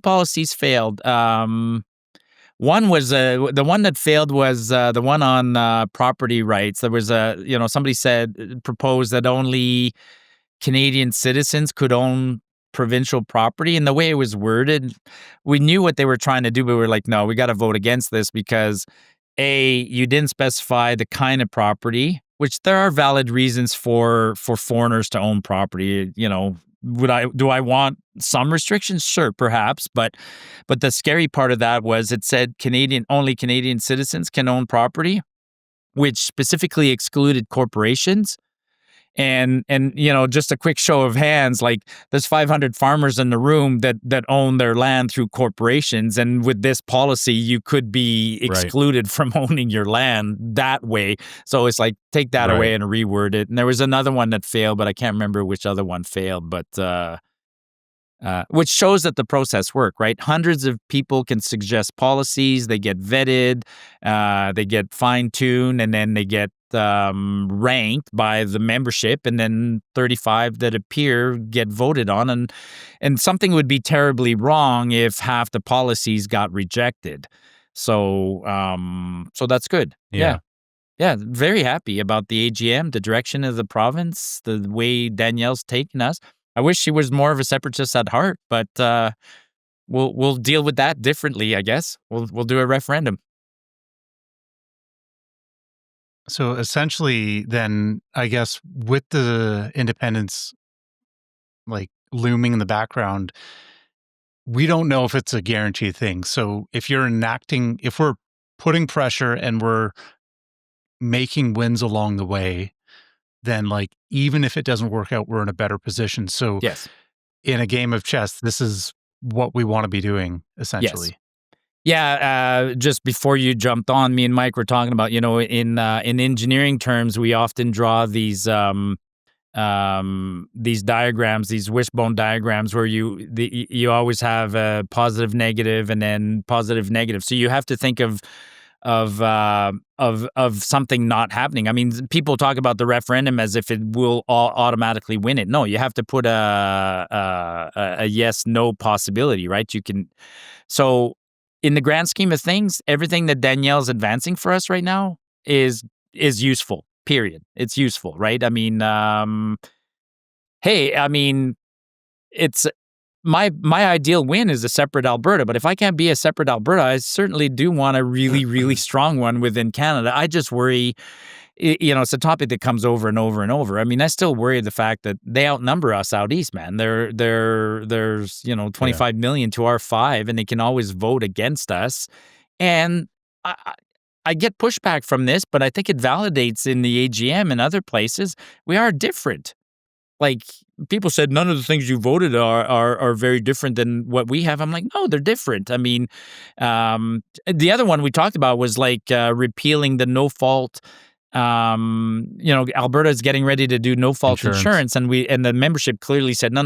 [SPEAKER 1] policies failed. One was the one that failed was the one on property rights. There was somebody proposed that only Canadian citizens could own provincial property, and the way it was worded, we knew what they were trying to do, but we were like, no, we got to vote against this because you didn't specify the kind of property, which there are valid reasons for foreigners to own property. Do I want some restrictions? Sure, perhaps, but the scary part of that was it said only Canadian citizens can own property, which specifically excluded corporations. And just a quick show of hands, like there's 500 farmers in the room that own their land through corporations, and with this policy, you could be excluded from owning your land that way. So it's like, take that away and reword it. And there was another one that failed, but I can't remember which other one failed. But which shows that the process worked, right? Hundreds of people can suggest policies, they get vetted, they get fine-tuned, and then they get ranked by the membership, and then 35 that appear get voted on, and something would be terribly wrong if half the policies got rejected. So that's good. Yeah, very happy about the AGM, the direction of the province, the way Danielle's taken us. I wish she was more of a separatist at heart, but we'll deal with that differently, I guess. We'll do a referendum.
[SPEAKER 3] So essentially, then, I guess, with the independence like looming in the background, we don't know if it's a guaranteed thing. So if we're putting pressure and we're making wins along the way, then like even if it doesn't work out, we're in a better position. So
[SPEAKER 1] yes,
[SPEAKER 3] in a game of chess, this is what we want to be doing, essentially.
[SPEAKER 1] Yes. Yeah, just before you jumped on, me and Mike were talking about, in engineering terms, we often draw these diagrams, these wishbone diagrams, where you always have a positive, negative, and then positive, negative. So you have to think of something not happening. I mean, people talk about the referendum as if it will automatically win it. No, you have to put a yes/no possibility, right? So in the grand scheme of things, everything that Danielle's advancing for us right now is useful. Period. It's useful, right? I mean, it's my ideal win is a separate Alberta, but if I can't be a separate Alberta, I certainly do want a really, really strong one within Canada. I just worry, it's a topic that comes over and over and over. I mean, I still worry the fact that they outnumber us out east, man. There's 25 million to our 5, and they can always vote against us. And I get pushback from this, but I think it validates in the AGM and other places we are different. Like, people said none of the things you voted are very different than what we have. I'm like, no, they're different. I mean, the other one we talked about was like repealing the no fault. Alberta is getting ready to do no fault insurance, and the membership clearly said no,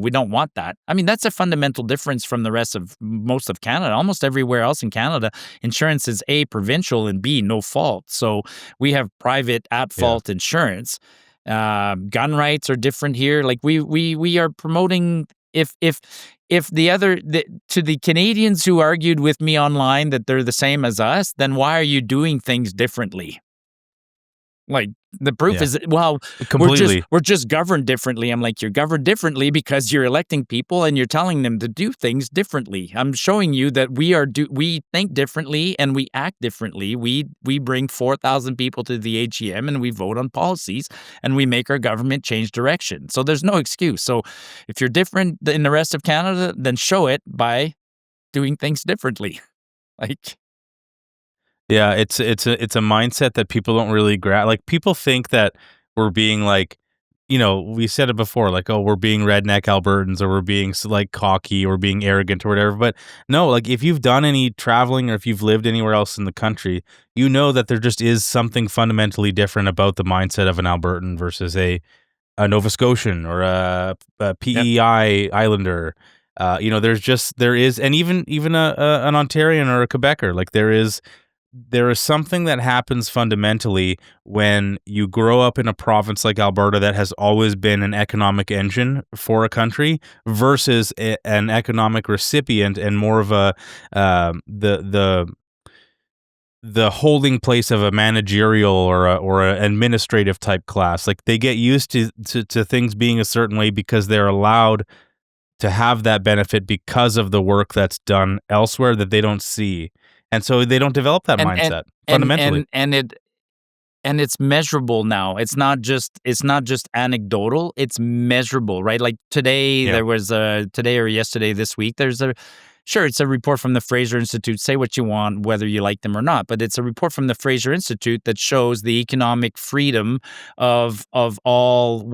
[SPEAKER 1] we don't want that. I mean, that's a fundamental difference from the rest of most of Canada. Almost everywhere else in Canada, insurance is A, provincial, and B, no fault. So we have private at fault insurance. Gun rights are different here. Like we are promoting. If to the Canadians who argued with me online that they're the same as us, then why are you doing things differently? Like, The proof is, well,
[SPEAKER 2] completely.
[SPEAKER 1] we're just governed differently. I'm like, you're governed differently because you're electing people and you're telling them to do things differently. I'm showing you that we think differently and we act differently. We bring 4,000 people to the AGM and we vote on policies and we make our government change direction. So there's no excuse. So if you're different in the rest of Canada, then show it by doing things differently. Like,
[SPEAKER 2] Yeah, it's a mindset that people don't really grasp. Like, people think that we're being like, we said it before, like, oh, we're being redneck Albertans, or we're being like cocky, or being arrogant or whatever. But no, like, if you've done any traveling or if you've lived anywhere else in the country, you know that there just is something fundamentally different about the mindset of an Albertan versus a Nova Scotian or a PEI Islander. There is, and even an Ontarian or a Quebecer, like there is something that happens fundamentally when you grow up in a province like Alberta that has always been an economic engine for a country versus an economic recipient and more of a the holding place of a managerial or a administrative type class. Like, they get used to things being a certain way because they're allowed to have that benefit because of the work that's done elsewhere that they don't see. And so they don't develop that mindset fundamentally.
[SPEAKER 1] And it's measurable now. It's not just anecdotal. It's measurable, right? Like today, there was today or yesterday this week. It's a report from the Fraser Institute. Say what you want, whether you like them or not, but it's a report from the Fraser Institute that shows the economic freedom of all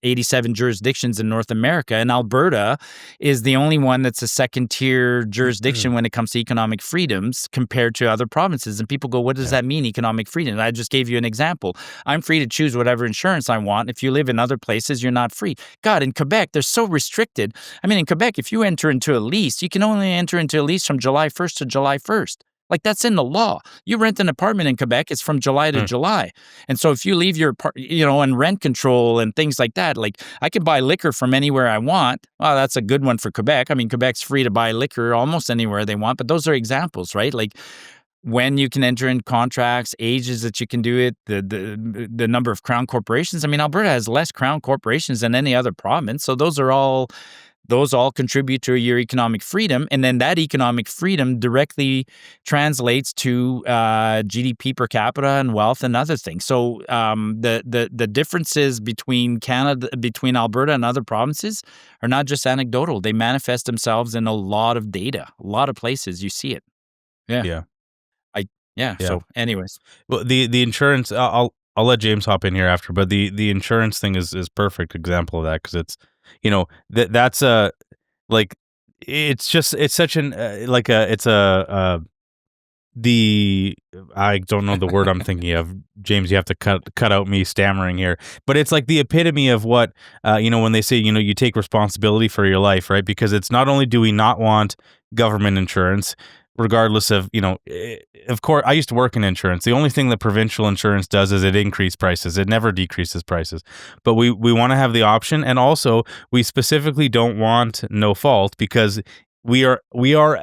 [SPEAKER 1] 87 jurisdictions in North America, and Alberta is the only one that's a second-tier jurisdiction when it comes to economic freedoms compared to other provinces. And people go, "What does that mean, economic freedom?" And I just gave you an example. I'm free to choose whatever insurance I want. If you live in other places, you're not free. God, in Quebec, they're so restricted. I mean, in Quebec, if you enter into a lease, you can only enter into a lease from July 1st to July 1st. Like, that's in the law. You rent an apartment in Quebec, it's from July to July. And so if you leave your, and rent control and things like that, like, I could buy liquor from anywhere I want. Well, that's a good one for Quebec. I mean, Quebec's free to buy liquor almost anywhere they want, but those are examples, right? Like, when you can enter in contracts, ages that you can do it, the number of crown corporations. I mean, Alberta has less crown corporations than any other province. So those all contribute to your economic freedom, and then that economic freedom directly translates to GDP per capita and wealth and other things. So the differences between Alberta and other provinces are not just anecdotal; they manifest themselves in a lot of data, a lot of places. You see it. Yeah. So, anyways,
[SPEAKER 2] well, the insurance, I'll let James hop in here after, but the insurance thing is perfect example of that, because it's, that's a, like, it's such an I don't know the word I'm thinking of. James, you have to cut out me stammering here, but it's like the epitome of what, when they say, you take responsibility for your life, right? Because it's not only do we not want government insurance, regardless of, of course, I used to work in insurance. The only thing that provincial insurance does is it increases prices. It never decreases prices. But we want to have the option. And also, we specifically don't want no fault, because we are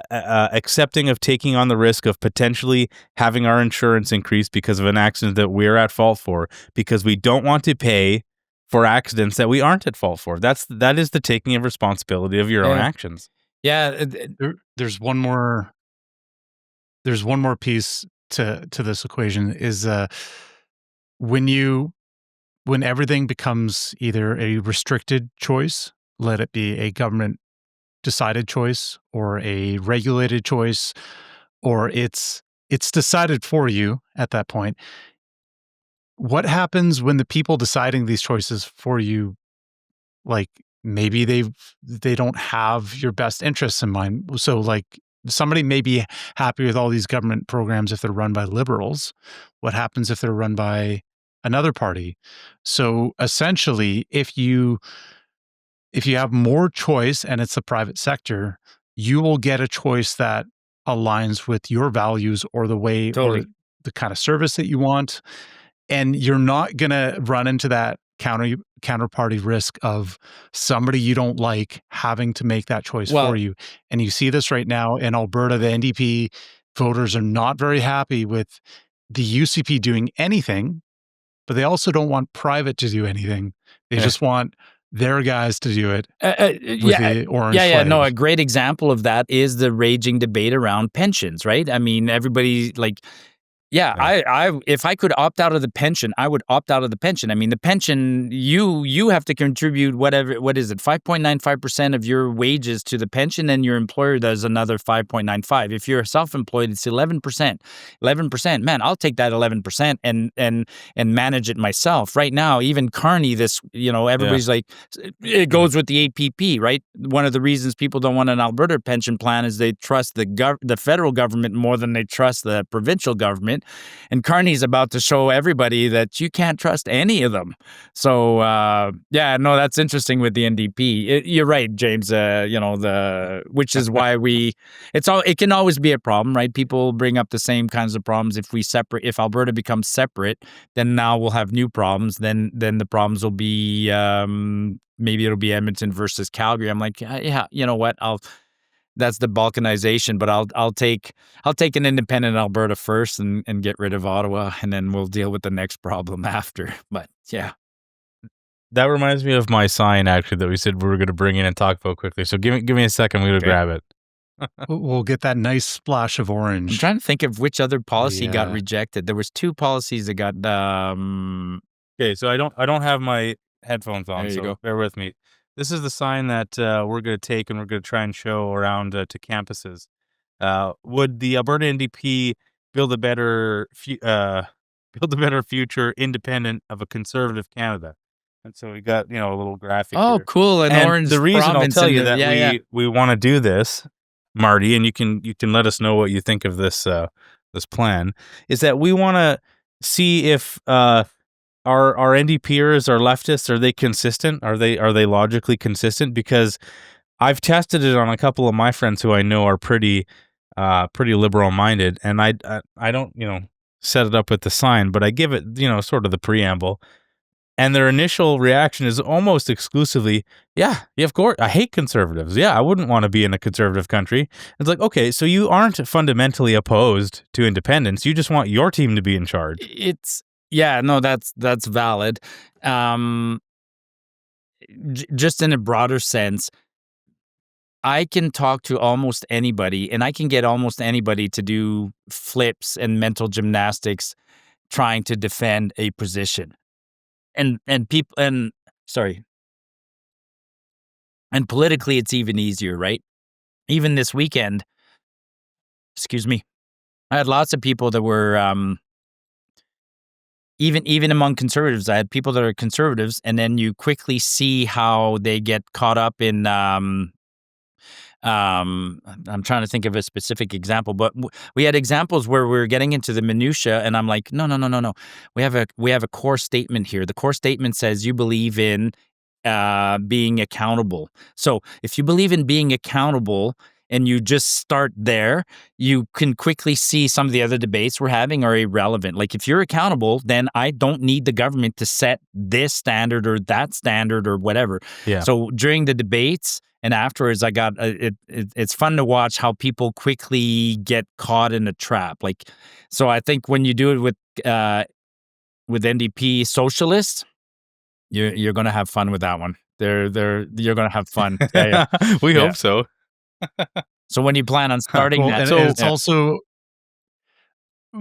[SPEAKER 2] accepting of taking on the risk of potentially having our insurance increase because of an accident that we're at fault for, because we don't want to pay for accidents that we aren't at fault for. That is the taking of responsibility of your own actions.
[SPEAKER 1] Yeah.
[SPEAKER 3] There's one more piece to this equation is when everything becomes either a restricted choice, let it be a government decided choice or a regulated choice, or it's decided for you at that point. What happens when the people deciding these choices for you, like, maybe they don't have your best interests in mind? So, like, somebody may be happy with all these government programs if they're run by liberals. What happens if they're run by another party? So essentially, if you have more choice and it's the private sector, you will get a choice that aligns with your values or the way or the kind of service that you want. And you're not going to run into that counterparty risk of somebody you don't like having to make that choice for you. And you see this right now in Alberta. The NDP voters are not very happy with the UCP doing anything but they also don't want private to do anything. They just want their guys to do it with the orange flag.
[SPEAKER 1] No, a great example of that is the raging debate around pensions, right? I mean, everybody like, I if I could opt out of the pension, I would opt out of the pension. I mean, the pension, you have to contribute what is it, 5.95% of your wages to the pension, and your employer does another 5.95. If you're self-employed, it's 11%. 11%, man, I'll take that 11% and manage it myself. Right now, even Carney, everybody's like, it goes with the APP, right? One of the reasons people don't want an Alberta pension plan is they trust the federal government more than they trust the provincial government. And Carney's about to show everybody that you can't trust any of them. So, that's interesting with the NDP. You're right, James. Which is why it can always be a problem, right? People bring up the same kinds of problems. If Alberta becomes separate, then now we'll have new problems. Then the problems will be, maybe it'll be Edmonton versus Calgary. I'm like, yeah, you know what? That's the balkanization, but I'll take an independent Alberta first and get rid of Ottawa, and then we'll deal with the next problem after. But yeah.
[SPEAKER 2] That reminds me of my sign, actually, that we said we were going to bring in and talk about quickly. So give me a second. We're going to grab it.
[SPEAKER 3] We'll get that nice splash of orange.
[SPEAKER 1] I'm trying to think of which other policy got rejected. There was 2 policies that got.
[SPEAKER 2] Okay, so I don't have my headphones on,
[SPEAKER 1] there you go.
[SPEAKER 2] Bear with me. This is the sign that we're going to take and we're going to try and show around to campuses. Would the Alberta NDP build a better future independent of a conservative Canada? And so we got a little graphic.
[SPEAKER 1] Oh,
[SPEAKER 2] here.
[SPEAKER 1] cool!
[SPEAKER 2] And
[SPEAKER 1] orange.
[SPEAKER 2] The reason I'll tell you that
[SPEAKER 1] we
[SPEAKER 2] want to do this, Marty, and you can let us know what you think of this plan, is that we want to see if our NDPers, our leftists, are they consistent? Are they logically consistent? Because I've tested it on a couple of my friends who I know are pretty liberal minded, and I don't set it up with the sign, but I give it sort of the preamble, and their initial reaction is almost exclusively, yeah, of course, I hate conservatives. Yeah, I wouldn't want to be in a conservative country. It's like, okay, so you aren't fundamentally opposed to independence. You just want your team to be in charge.
[SPEAKER 1] That's valid. Just in a broader sense, I can talk to almost anybody, and I can get almost anybody to do flips and mental gymnastics trying to defend a position. And politically, it's even easier, right? Even this weekend, I had lots of people that were even among conservatives. I had people that are conservatives, and then you quickly see how they get caught up in. I'm trying to think of a specific example, but we had examples where we're getting into the minutia, and I'm like, no. We have a core statement here. The core statement says you believe in being accountable. So if you believe in being accountable, and you just start there, you can quickly see some of the other debates we're having are irrelevant. Like, if you're accountable, then I don't need the government to set this standard or that standard or whatever.
[SPEAKER 2] Yeah.
[SPEAKER 1] So during the debates and afterwards, I got it's fun to watch how people quickly get caught in a trap. Like, so I think when you do it with NDP socialists, you're going to have fun with that one. You're going to have fun. Yeah.
[SPEAKER 2] We hope so.
[SPEAKER 1] So when you plan on starting that,
[SPEAKER 3] it's also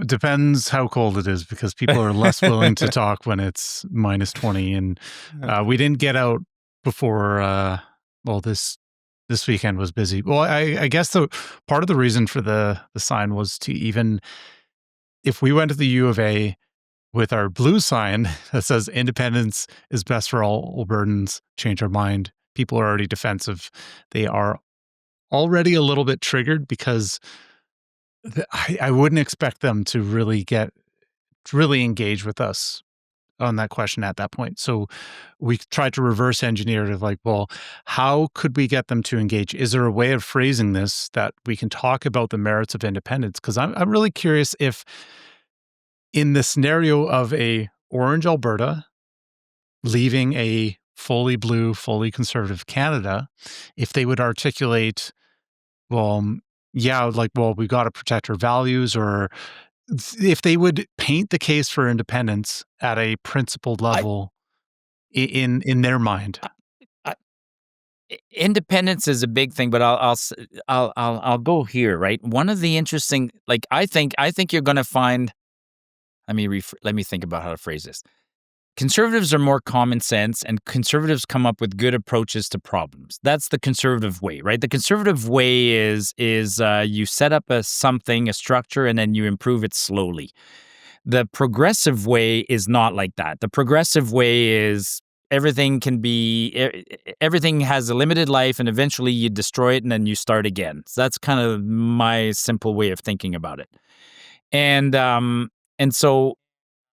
[SPEAKER 3] depends how cold it is, because people are less willing to talk when it's minus 20, and we didn't get out before. This weekend was busy. Well, I guess the part of the reason for the sign was to, even if we went to the U of A with our blue sign that says independence is best for all Albertans, change our mind, people are already defensive. They are already a little bit triggered, because I wouldn't expect them to really engage with us on that question at that point. So we tried to reverse engineer it, like, well, how could we get them to engage? Is there a way of phrasing this that we can talk about the merits of independence? Because I'm really curious if, in the scenario of a orange Alberta leaving a fully blue, fully conservative Canada, if they would articulate, we got to protect our values, or if they would paint the case for independence at a principled level in their mind.
[SPEAKER 1] Independence is a big thing, but I'll go here, right? One of the interesting, like I think you're going to find. Let me think about how to phrase this. Conservatives are more common sense, and conservatives come up with good approaches to problems. That's the conservative way, right? The conservative way is you set up a structure, and then you improve it slowly. The progressive way is not like that. The progressive way is everything has a limited life, and eventually you destroy it, and then you start again. So that's kind of my simple way of thinking about it. And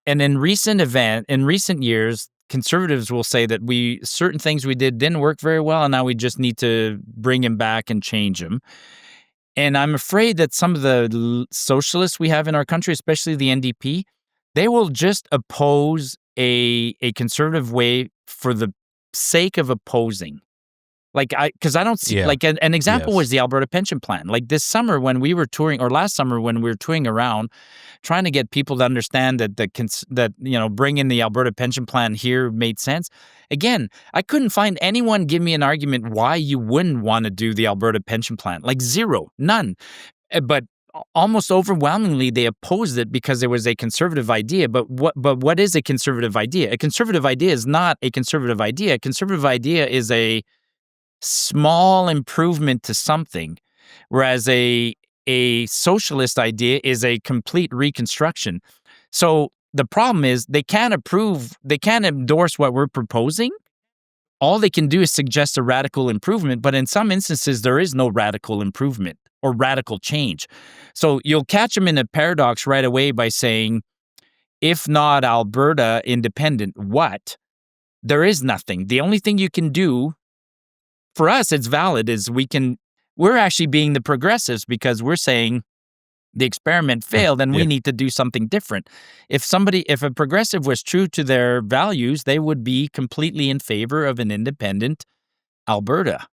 [SPEAKER 1] in recent years, conservatives will say that certain things we did didn't work very well, and now we just need to bring them back and change them. And I'm afraid that some of the socialists we have in our country, especially the NDP, they will just oppose a conservative way for the sake of opposing. Because I don't see, like an example was the Alberta pension plan. Like this summer when we were touring, or last summer when we were touring around, trying to get people to understand that bringing the Alberta pension plan here made sense. Again, I couldn't find anyone give me an argument why you wouldn't want to do the Alberta pension plan. Like zero, none. But almost overwhelmingly, they opposed it because it was a conservative idea. But what is a conservative idea? A conservative idea is not a conservative idea. A conservative idea is a small improvement to something, whereas a socialist idea is a complete reconstruction. So the problem is they can't endorse what we're proposing. All they can do is suggest a radical improvement, but in some instances there is no radical improvement or radical change. So you'll catch them in a paradox right away by saying, if not Alberta independent, what? There is nothing. The only thing you can do, for us, it's valid, is we're actually being the progressives because we're saying the experiment failed and we need to do something different. If a progressive was true to their values, they would be completely in favor of an independent Alberta.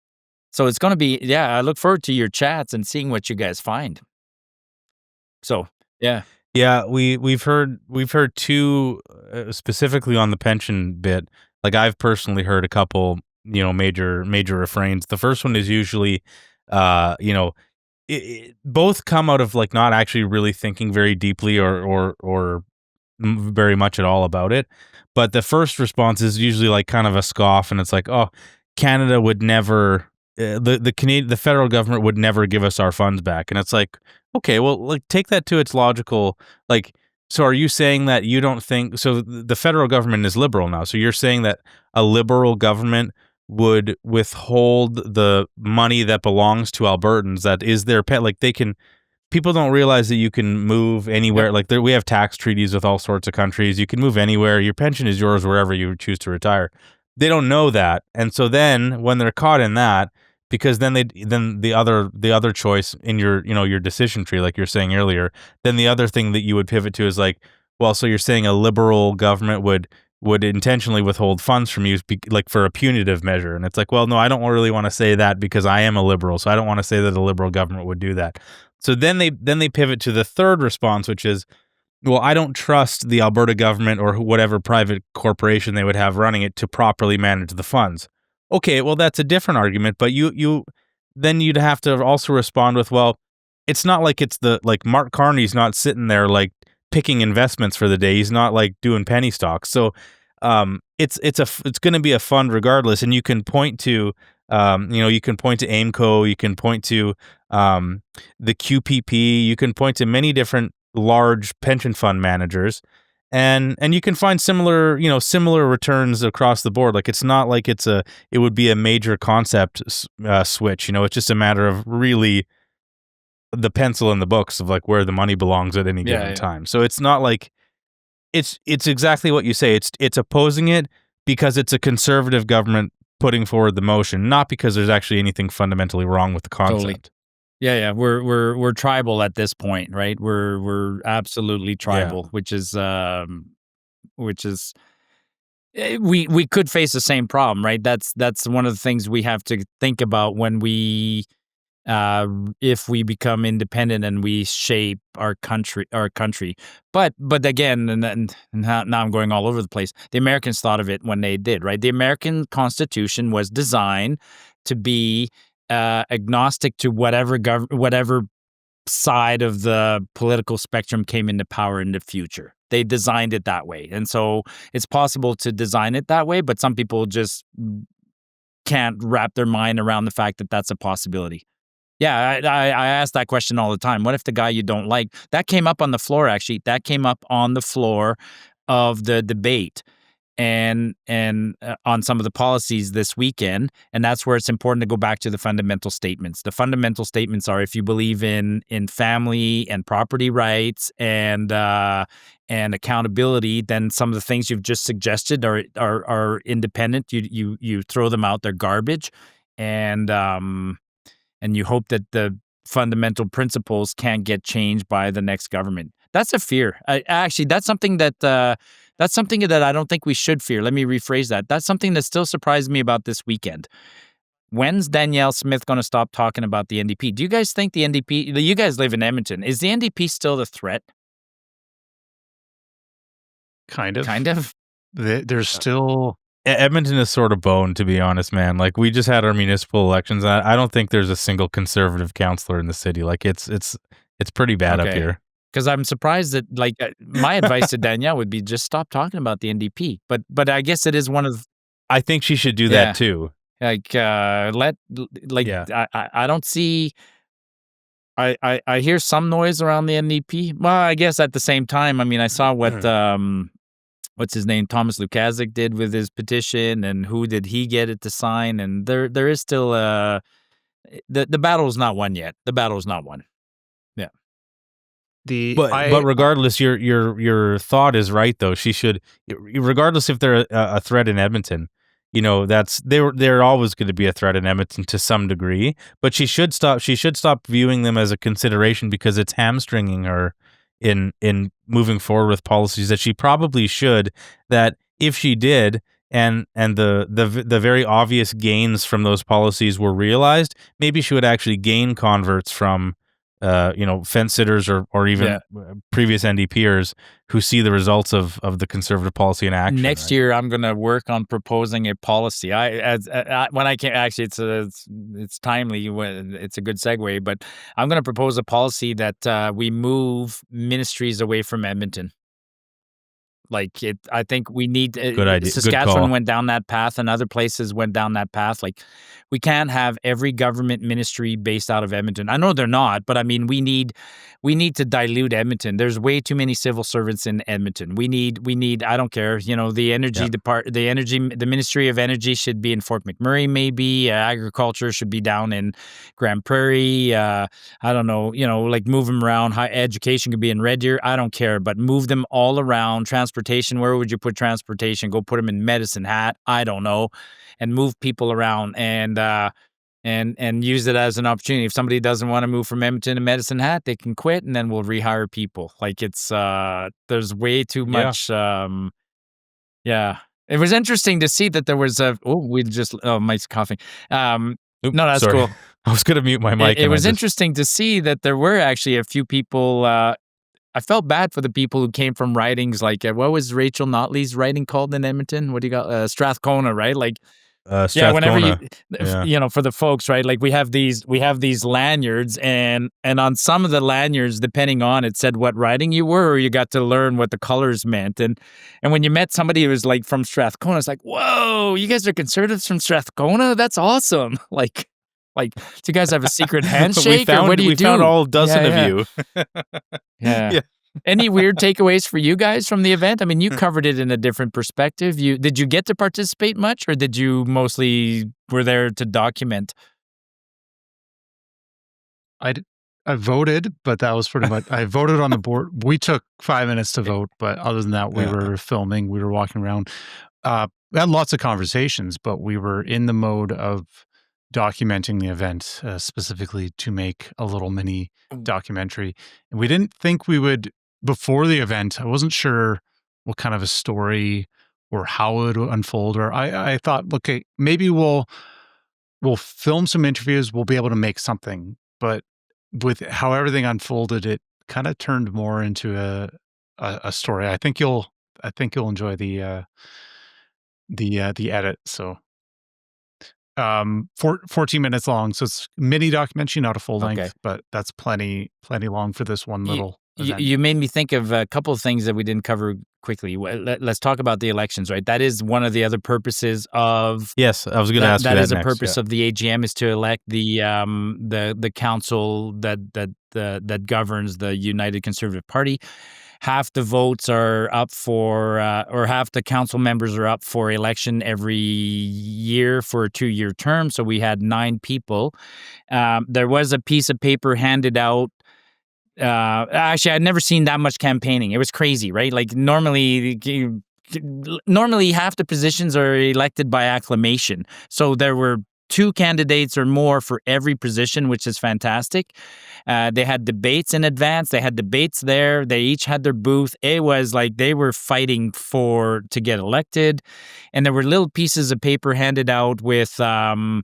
[SPEAKER 1] So it's going to be, I look forward to your chats and seeing what you guys find. So, yeah.
[SPEAKER 2] Yeah, we've heard two, specifically on the pension bit. Like I've personally heard a couple, major refrains. The first one is usually, both come out of like not actually really thinking very deeply or very much at all about it. But the first response is usually like kind of a scoff, and it's like, oh, Canada would never, the federal government would never give us our funds back, and it's like, okay, well, like take that to its logical, like. So are you saying that you don't think, so the federal government is liberal now, so you're saying that a liberal government would withhold the money that belongs to Albertans, that is their pet, like people don't realize that you can move anywhere. Like we have tax treaties with all sorts of countries. You can move anywhere. Your pension is yours wherever you choose to retire. They don't know that. And so then when they're caught in that, because then the other choice in your decision tree, like you're saying earlier, then the other thing that you would pivot to is like, well, so you're saying a liberal government would intentionally withhold funds from you, like for a punitive measure. And it's like, well, no, I don't really want to say that because I am a liberal, so I don't want to say that a liberal government would do that. So then they pivot to the third response, which is, well, I don't trust the Alberta government or whatever private corporation they would have running it to properly manage the funds. Okay, well, that's a different argument, but then you'd have to also respond with, well, it's not like like Mark Carney's not sitting there like picking investments for the day. He's not like doing penny stocks. So it's going to be a fund regardless, and you can point to you can point to AIMCO, you can point to the QPP, you can point to many different large pension fund managers, and you can find similar returns across the board. Like it's not like it would be a major concept switch. It's just a matter of really the pencil in the books of like where the money belongs at any given time. So it's not like it's exactly what you say. It's opposing it because it's a conservative government putting forward the motion, not because there's actually anything fundamentally wrong with the concept.
[SPEAKER 1] Totally. Yeah. We're tribal at this point, right? We're absolutely tribal, which is we could face the same problem, right? That's one of the things we have to think about when we if we become independent and we shape our country. But again, and now I'm going all over the place. The Americans thought of it when they did, right? The American Constitution was designed to be agnostic to whatever side of the political spectrum came into power in the future. They designed it that way. And so it's possible to design it that way, but some people just can't wrap their mind around the fact that that's a possibility. Yeah, I ask that question all the time. What if the guy you don't like? That came up on the floor, actually. That came up on the floor of the debate and on some of the policies this weekend. And that's where it's important to go back to the fundamental statements. The fundamental statements are if you believe in family and property rights and accountability, then some of the things you've just suggested are independent. You throw them out, they're garbage. And you hope that the fundamental principles can't get changed by the next government. That's a fear. Actually, that's something that I don't think we should fear. Let me rephrase that. That's something that still surprised me about this weekend. When's Danielle Smith going to stop talking about the NDP? Do you guys think the NDP? You guys live in Edmonton. Is the NDP still the threat?
[SPEAKER 3] Kind of.
[SPEAKER 1] Kind of.
[SPEAKER 3] There's still.
[SPEAKER 2] Edmonton is sort of boned, to be honest, man. Like, we just had our municipal elections. I don't think there's a single conservative councillor in the city. Like, it's pretty bad up here.
[SPEAKER 1] Because I'm surprised that, like, my advice to Danielle would be just stop talking about the NDP. But I guess it is one of.
[SPEAKER 2] I think she should do that too.
[SPEAKER 1] Like, I don't see. I hear some noise around the NDP. Well, I guess at the same time, I mean, I saw what what's his name, Thomas Lukazik did with his petition, and who did he get it to sign? And there is still the battle is not won yet. The battle is not won. Yeah.
[SPEAKER 2] But regardless, your thought is right though. She should, regardless if they're a threat in Edmonton, you know, they're always going to be a threat in Edmonton to some degree. But she should stop viewing them as a consideration because it's hamstringing her in moving forward with policies that she probably should. That if she did, and the very obvious gains from those policies were realized, maybe she would actually gain converts from fence sitters or even previous NDPers who see the results of the conservative policy in action.
[SPEAKER 1] Next year, I'm going to work on proposing a policy. When I can, actually, it's timely. It's a good segue, but I'm going to propose a policy that we move ministries away from Edmonton. Like, I think we need.
[SPEAKER 2] Good idea.
[SPEAKER 1] Saskatchewan went down that path, and other places went down that path. Like, we can't have every government ministry based out of Edmonton. I know they're not, but I mean, we need to dilute Edmonton. There's way too many civil servants in Edmonton. We need. I don't care. You know, the energy the Ministry of Energy should be in Fort McMurray. Maybe agriculture should be down in Grand Prairie. I don't know. You know, like, move them around. High education could be in Red Deer. I don't care, but move them all around. Transportation. Where would you put transportation? Go put them in Medicine Hat. I don't know. And move people around and use it as an opportunity. If somebody doesn't want to move from Edmonton to Medicine Hat, they can quit, and then we'll rehire people. Like, it's there's way too much. It was interesting to see that there was Mike's coughing. No, that's
[SPEAKER 2] sorry.
[SPEAKER 1] cool.
[SPEAKER 2] I was going to mute my mic.
[SPEAKER 1] It was interesting to see that there were actually a few people. I felt bad for the people who came from ridings like, what was Rachel Notley's riding called in Edmonton? What do you got? Strathcona, right? Like,
[SPEAKER 2] Strathcona.
[SPEAKER 1] Whenever for the folks, right? Like, we have these lanyards, and on some of the lanyards, depending on it, said what riding you were, or you got to learn what the colors meant. And when you met somebody who was like from Strathcona, it's like, whoa, you guys are conservatives from Strathcona? That's awesome. Like, do you guys have a secret handshake, or what do you do?
[SPEAKER 2] We found all dozen of you.
[SPEAKER 1] Yeah. Any weird takeaways for you guys from the event? I mean, you covered it in a different perspective. Did you get to participate much, or did you mostly were there to document?
[SPEAKER 3] I voted, but that was pretty much. I voted on the board. We took 5 minutes to vote, but other than that, we were filming. We were walking around. We had lots of conversations, but we were in the mode of documenting the event, specifically to make a little mini documentary. And we didn't think we would. Before the event, I wasn't sure what kind of a story or how it would unfold. Or I thought, okay, maybe we'll we'll film some interviews. We'll be able to make something. But with how everything unfolded, it kind of turned more into a story. I think you'll enjoy the edit. So 14 minutes long, so it's mini documentary, not a full
[SPEAKER 1] Okay.
[SPEAKER 3] length, but that's plenty long for this one little event.
[SPEAKER 1] You made me think of a couple of things that we didn't cover quickly. Let's talk about the elections, right? That is one of the other purposes of.
[SPEAKER 2] Yes, I was going to ask you that
[SPEAKER 1] is a
[SPEAKER 2] next,
[SPEAKER 1] purpose
[SPEAKER 2] yeah.
[SPEAKER 1] of the AGM, is to elect the council that governs the United Conservative Party. Half the votes are up for, or half the council members are up for election every year for a 2-year term. So we had 9 people. There was a piece of paper handed out. Actually, I'd never seen that much campaigning. It was crazy, right? Like normally half the positions are elected by acclamation. So there were 2 candidates or more for every position, which is fantastic. They had debates in advance. They had debates there. They each had their booth. It was like they were fighting to get elected. And there were little pieces of paper handed out with, one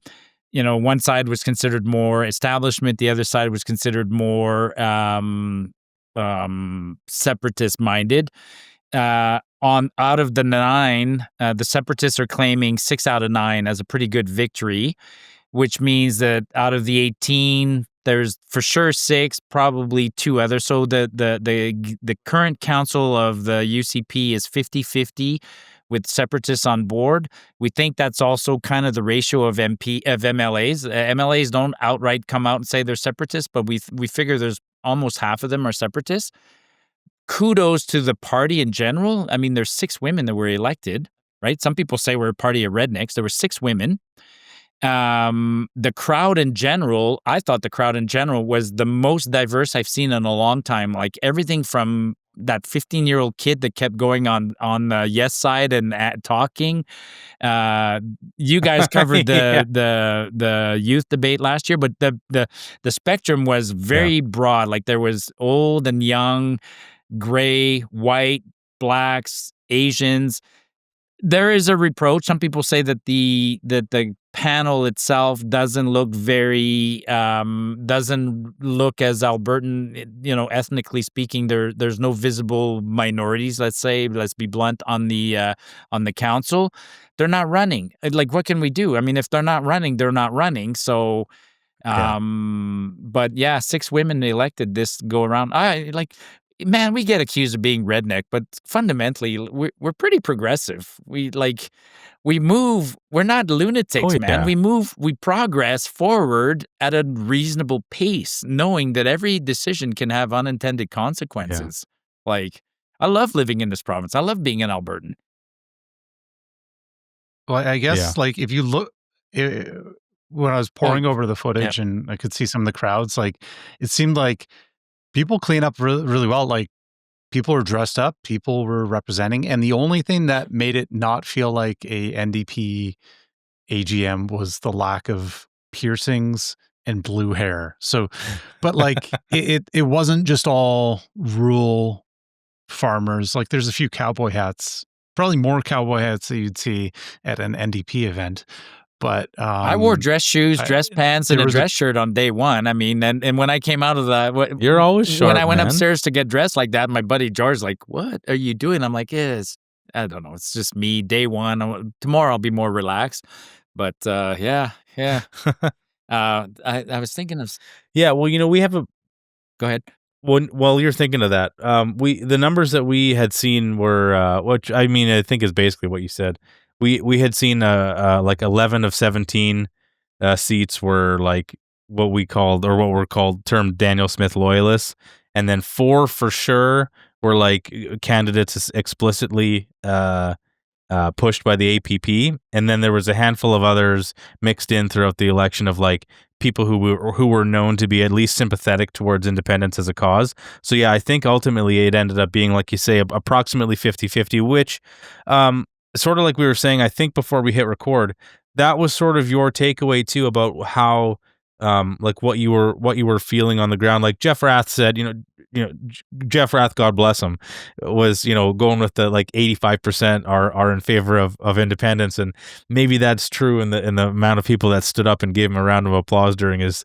[SPEAKER 1] side was considered more establishment. The other side was considered more separatist-minded. Out of the 9, the separatists are claiming 6 out of 9 as a pretty good victory, which means that out of the 18, there's for sure 6, probably 2 others. So the current council of the UCP is 50-50 with separatists on board. We think that's also kind of the ratio of MLAs. MLAs don't outright come out and say they're separatists, but we figure there's almost half of them are separatists. Kudos to the party in general. I mean, there's 6 women that were elected, right? Some people say we're a party of rednecks. There were 6 women. The crowd in general, I thought the crowd in general was the most diverse I've seen in a long time. Like everything from that 15-year-old kid that kept going on the yes side and talking. You guys covered the youth debate last year, but the spectrum was very broad. Like there was old and young, gray, white, blacks, Asians. There is a reproach. Some people say that the panel itself doesn't look as Albertan, ethnically speaking. There's no visible minorities. Let's be blunt, on the council. They're not running. Like, what can we do? I mean, if they're not running, they're not running. So, but yeah, 6 women elected this go around. Man, we get accused of being redneck, but fundamentally, we're pretty progressive. We move. We're not lunatics, man. We progress forward at a reasonable pace, knowing that every decision can have unintended consequences. Yeah. Like, I love living in this province. I love being an Albertan.
[SPEAKER 3] Well, I guess if you look, when I was poring over the footage and I could see some of the crowds, like it seemed like people clean up really, really well. Like people were dressed up, people were representing, and the only thing that made it not feel like a NDP AGM was the lack of piercings and blue hair. So, but like it wasn't just all rural farmers. Like there's a few cowboy hats, probably more cowboy hats that you'd see at an NDP event. But
[SPEAKER 1] I wore dress shoes, dress pants, and a dress shirt on day one. I mean, and when I came out of
[SPEAKER 2] you're always sharp,
[SPEAKER 1] when I went
[SPEAKER 2] man.
[SPEAKER 1] upstairs to get dressed like that, my buddy George's like, "What are you doing?" I'm like, I don't know. It's just me. Day one. Tomorrow I'll be more relaxed. But yeah. I was thinking of.
[SPEAKER 2] Yeah, well, we have a.
[SPEAKER 1] Go ahead.
[SPEAKER 2] While you're thinking of that, the numbers that we had seen were, which I mean, I think is basically what you said. We had seen like 11 of 17 seats were like what were called termed Daniel Smith loyalists, and then 4 for sure were like candidates explicitly pushed by the APP, and then there was a handful of others mixed in throughout the election of like people who were known to be at least sympathetic towards independence as a cause. So yeah, I think ultimately it ended up being, like you say, approximately 50-50, which sort of like we were saying, I think before we hit record, that was sort of your takeaway too about how like what you were feeling on the ground. Like Jeff Rath said, Jeff Rath, God bless him, was going with the like 85% are in favor of independence, and maybe that's true in the amount of people that stood up and gave him a round of applause during his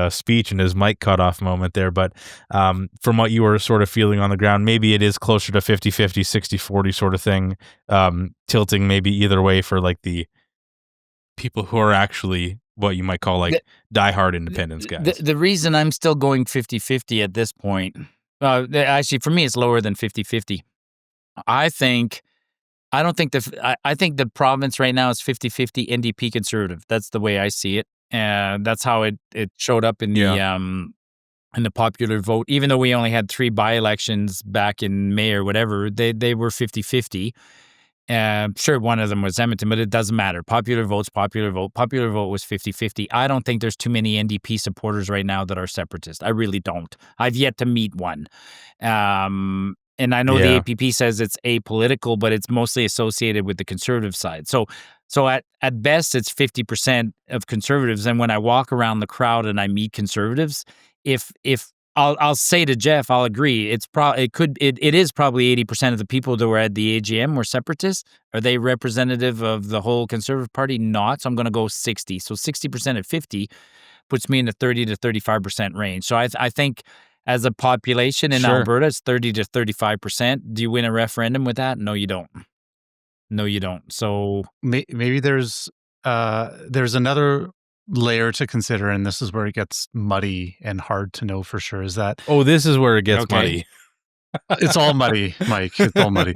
[SPEAKER 2] speech and his mic cutoff moment there. But from what you were sort of feeling on the ground, maybe it is closer to 50-50, 60-40 sort of thing, tilting maybe either way for like the people who are actually what you might call like diehard independence guys.
[SPEAKER 1] The reason I'm still going 50-50 at this point, actually for me it's lower than 50-50. I think the province right now is 50-50 NDP Conservative. That's the way I see it. And that's how it showed up in the popular vote. Even though we only had 3 by-elections back in May or whatever, they were 50-50. Sure, one of them was Edmonton, but it doesn't matter. Popular vote was 50-50. I don't think there's too many NDP supporters right now that are separatist. I really don't. I've yet to meet one. And I know the APP says it's apolitical, but it's mostly associated with the conservative side. So at best, it's 50% of conservatives. And when I walk around the crowd and I meet conservatives, if I'll say to Jeff, I'll agree. It is probably 80% of the people that were at the AGM were separatists. Are they representative of the whole Conservative Party? Not. So I'm going to go 60. So 60% at 50 puts me in the 30 to 35% range. So I think as a population in Alberta, it's 30 to 35%. Do you win a referendum with that? No, you don't. So
[SPEAKER 3] maybe there's another layer to consider, and this is where it gets muddy and hard to know for sure, is that
[SPEAKER 2] this is where it gets muddy.
[SPEAKER 3] It's all muddy, Mike. It's all muddy.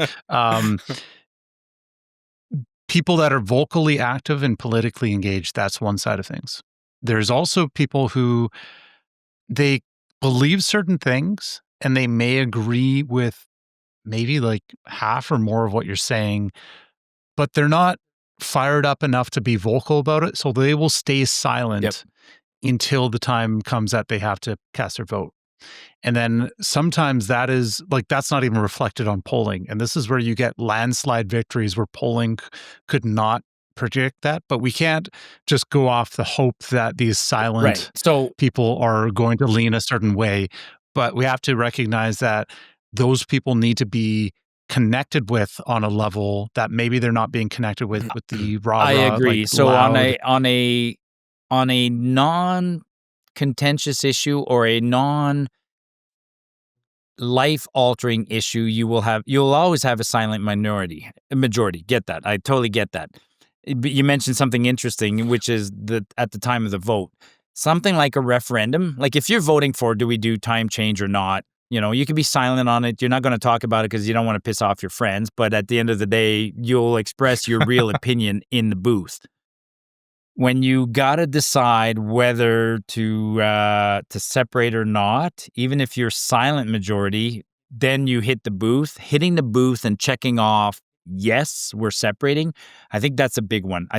[SPEAKER 3] People that are vocally active and politically engaged, that's one side of things. There's also people who they believe certain things and they may agree with maybe like half or more of what you're saying, but they're not fired up enough to be vocal about it, so they will stay silent until the time comes that they have to cast their vote. And then sometimes that's not even reflected on polling. And this is where you get landslide victories where polling could not predict that. But we can't just go off the hope that these silent people are going to lean a certain way. But we have to recognize that those people need to be connected with on a level that maybe they're not being connected with the raw.
[SPEAKER 1] I agree.
[SPEAKER 3] Like,
[SPEAKER 1] so
[SPEAKER 3] loud.
[SPEAKER 1] on a non-contentious issue or a non-life-altering issue, you'll always have a silent majority. Get that? I totally get that. But you mentioned something interesting, which is that at the time of the vote, something like a referendum, like if you're voting for do we do time change or not, you can be silent on it. You're not going to talk about it because you don't want to piss off your friends. But at the end of the day, you'll express your real opinion in the booth. When you got to decide whether to separate or not, even if you're silent majority, then you hit the booth. Hitting the booth and checking off, yes, we're separating. I think that's a big one. I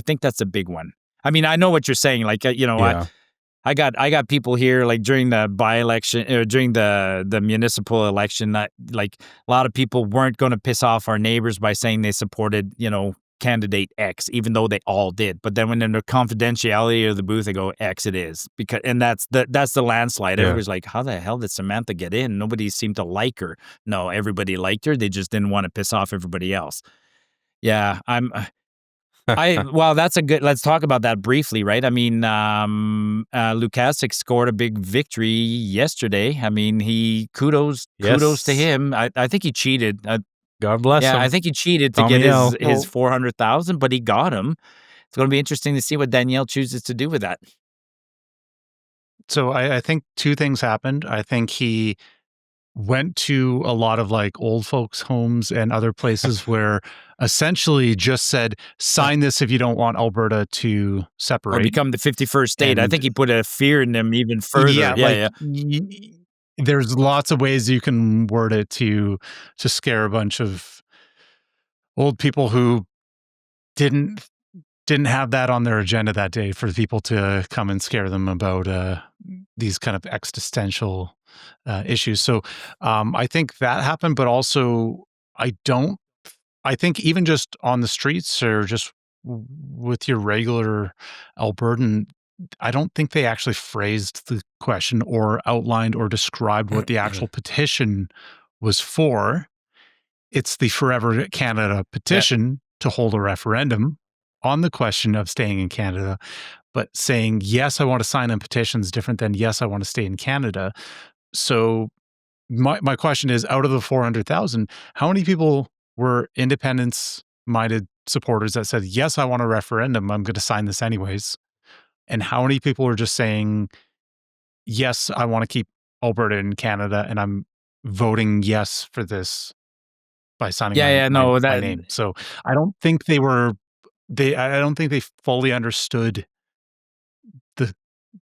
[SPEAKER 1] mean, I know what you're saying. Like, I got people here like during the by-election or during the municipal election that like a lot of people weren't going to piss off our neighbors by saying they supported, candidate X, even though they all did. But then when in the confidentiality of the booth, they go X it is and that's the landslide. Everybody's like, how the hell did Samantha get in? Nobody seemed to like her. No, everybody liked her. They just didn't want to piss off everybody else. Yeah, that's let's talk about that briefly, right? I mean, Lukasik scored a big victory yesterday. I mean, kudos to him. I think he cheated.
[SPEAKER 2] God bless him.
[SPEAKER 1] Yeah, I think he cheated to get his 400,000, but he got him. It's going to be interesting to see what Danielle chooses to do with that.
[SPEAKER 3] So I think 2 things happened. I think he went to a lot of like old folks' homes and other places where essentially just said, sign this if you don't want Alberta to separate.
[SPEAKER 1] Or become the 51st state. I think he put a fear in them even further.
[SPEAKER 3] There's lots of ways you can word it to scare a bunch of old people who didn't have that on their agenda that day, for people to come and scare them about these kind of existential issues. So I think that happened, but also I think even just on the streets or just with your regular Albertan, I don't think they actually phrased the question or outlined or described what the actual petition was for. It's the Forever Canada petition to hold a referendum on the question of staying in Canada, but saying, yes, I want to sign a petition is different than, yes, I want to stay in Canada. So my question is, out of the 400,000, how many people were independence-minded supporters that said, yes, I want a referendum, I'm going to sign this anyways? And how many people are just saying, yes, I want to keep Alberta in Canada, and I'm voting yes for this by signing my name. So I don't think they I don't think they fully understood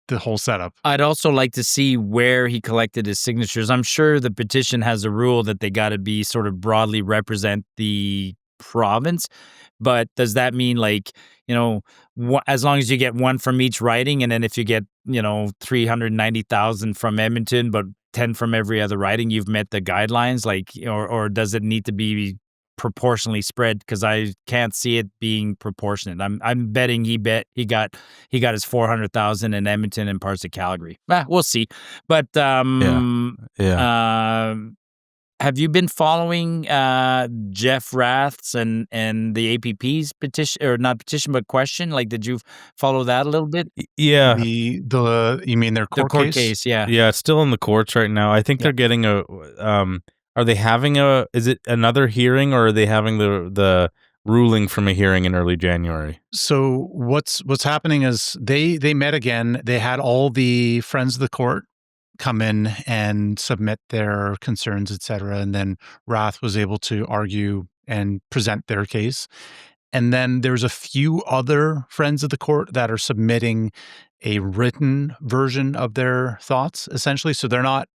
[SPEAKER 3] the whole setup.
[SPEAKER 1] I'd also like to see where he collected his signatures. I'm sure the petition has a rule that they got to be sort of broadly represent the province, but does that mean, like, as long as you get one from each riding, and then if you get 390,000 from Edmonton but 10 from every other riding, you've met the guidelines, like, or does it need to be proportionally spread? Because I can't see it being proportionate. I'm betting he got his 400,000 in Edmonton and parts of Calgary. We'll see. But have you been following Jeff Rath's and the APP's petition, or not petition but question? Like, did you follow that a little bit?
[SPEAKER 2] Yeah.
[SPEAKER 3] You mean their court case?
[SPEAKER 1] Yeah.
[SPEAKER 2] Yeah, it's still in the courts right now. I think they're getting a are they having is it another hearing, or are they having the ruling from a hearing in early January?
[SPEAKER 3] So what's happening is they met again. They had all the friends of the court come in and submit their concerns, etc. And then Rath was able to argue and present their case. And then there's a few other friends of the court that are submitting a written version of their thoughts, essentially. So they're not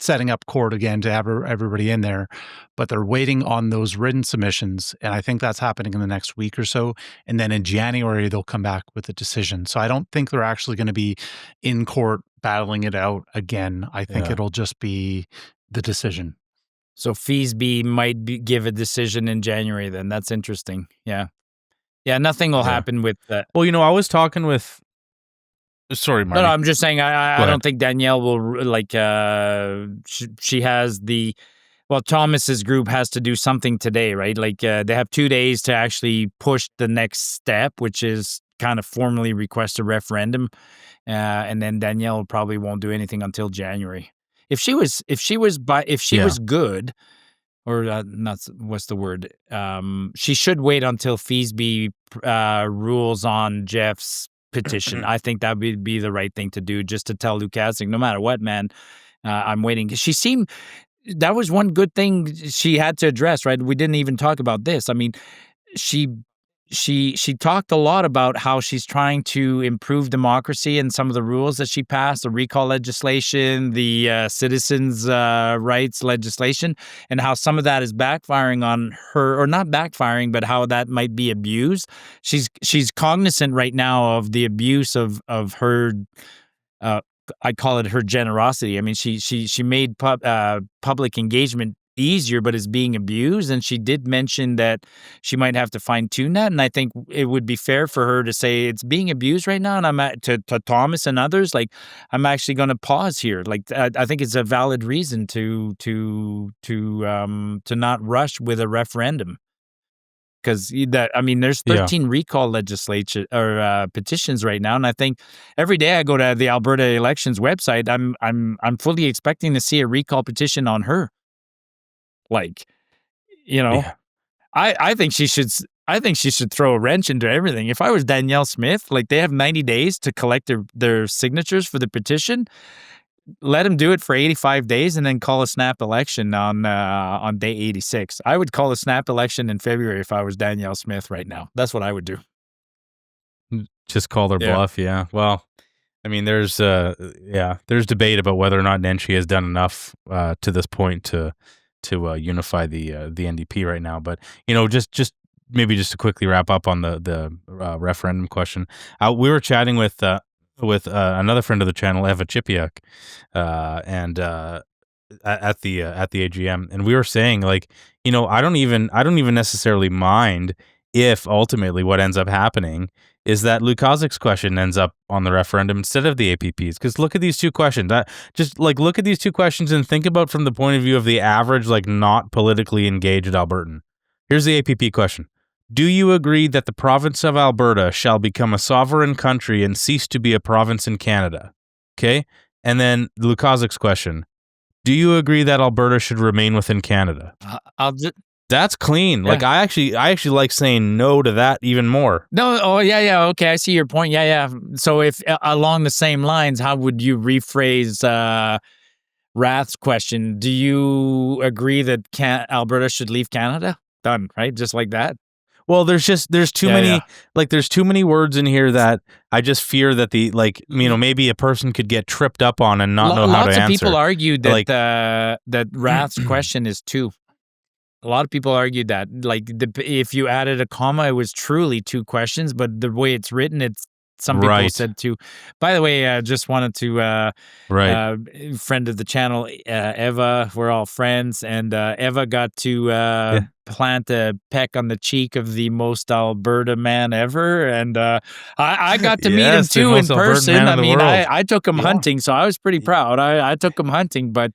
[SPEAKER 3] setting up court again to have everybody in there, but they're waiting on those written submissions. And I think that's happening in the next week or so. And then in January, they'll come back with a decision. So I don't think they're actually going to be in court battling it out again. I think it'll just be the decision.
[SPEAKER 1] So Feasby might give a decision in January then. That's interesting. Yeah. Yeah, nothing will happen with that.
[SPEAKER 2] Well, I was talking with... Sorry, Marty.
[SPEAKER 1] No, I'm just saying I don't think Danielle will, like, she has the... Well, Thomas's group has to do something today, right? Like, they have 2 days to actually push the next step, which is kind of formally request a referendum. And then Danielle probably won't do anything until January. If she was good, or not, what's the word? She should wait until Feasby rules on Jeff's petition. I think that would be the right thing to do, just to tell Lukasik, no matter what, man, I'm waiting. That was one good thing she had to address, right? We didn't even talk about this. I mean, she talked a lot about how she's trying to improve democracy and some of the rules that she passed, the recall legislation, the citizens' rights legislation, and how some of that is backfiring on her, or not backfiring, but how that might be abused. She's cognizant right now of the abuse of her. I call it her generosity. I mean, she made public engagement easier, but is being abused. And she did mention that she might have to fine tune that. And I think it would be fair for her to say it's being abused right now. And I'm to Thomas and others, like, I'm actually going to pause here. Like, I think it's a valid reason to not rush with a referendum. Because there's 13 recall legislation or petitions right now, and I think every day I go to the Alberta elections website, I'm fully expecting to see a recall petition on her. Like, I think she should. I think she should throw a wrench into everything. If I was Danielle Smith, like, they have 90 days to collect their signatures for the petition. Let them do it for 85 days and then call a snap election on day 86. I would call a snap election in February if I was Danielle Smith right now. That's what I would do.
[SPEAKER 2] Just call their bluff, yeah. Well, I mean, there's debate about whether or not Nenshi has done enough to this point to unify the NDP right now. But just maybe just to quickly wrap up on the referendum question, we were chatting with another friend of the channel, Eva Chipiak, and at the AGM, and we were saying, like, I don't even necessarily mind if ultimately what ends up happening is that Lukaszik's question ends up on the referendum instead of the APPs. Because look at these two questions. Just like look at these two questions and think about from the point of view of the average, like not politically engaged Albertan. Here's the APP question. Do you agree that the province of Alberta shall become a sovereign country and cease to be a province in Canada? Okay. And then Lukaszik's question. Do you agree that Alberta should remain within Canada? That's clean.
[SPEAKER 1] Yeah.
[SPEAKER 2] Like I actually like saying no to that even more.
[SPEAKER 1] No, oh yeah, okay, I see your point. Yeah. So if along the same lines, how would you rephrase Rath's question? Do you agree that Alberta should leave Canada? Done, right? Just like that.
[SPEAKER 2] Well, there's too many there's too many words in here that I just fear that maybe a person could get tripped up on and not know how to answer.
[SPEAKER 1] Lots of people argued that that Rath's question is two. A lot of people argued that, if you added a comma, it was truly two questions, but the way it's written, some people said two. By the way, I just wanted to, friend of the channel, Eva, we're all friends, and Eva got to plant a peck on the cheek of the most Alberta man ever, and I got to meet him too in person. I mean, I took him hunting, so I was pretty proud. I took him hunting, but